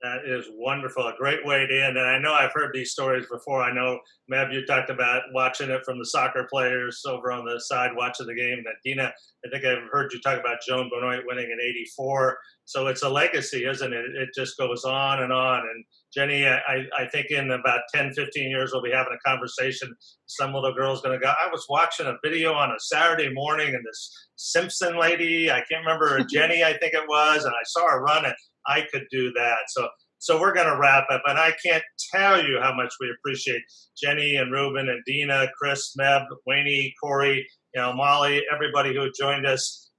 [SPEAKER 1] That is wonderful. A great way to end. And I know I've heard these stories before. I know, Meb, you talked about watching it from the soccer players over on the side watching the game. And Deena, I think I've heard you talk about Joan Benoit winning in '84. So it's a legacy, isn't it? It just goes on. And Jenny, I think in about 10, 15 years, we'll be having a conversation. Some little girl's going to go, I was watching a video on a Saturday morning and this Simpson lady, I can't remember, Jenny, I think it was, and I saw her run and I could do that. So we're going to wrap up. And I can't tell you how much we appreciate Jenny and Reuben and Deena, Chris, Meb, Weini, Cory, Molly, everybody who joined us.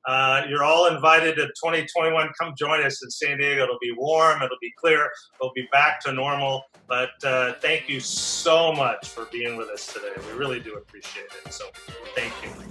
[SPEAKER 1] You're all invited to 2021. Come join us in San Diego. It'll be warm. It'll be clear. We'll be back to normal. But thank you so much for being with us today. We really do appreciate it. So thank you.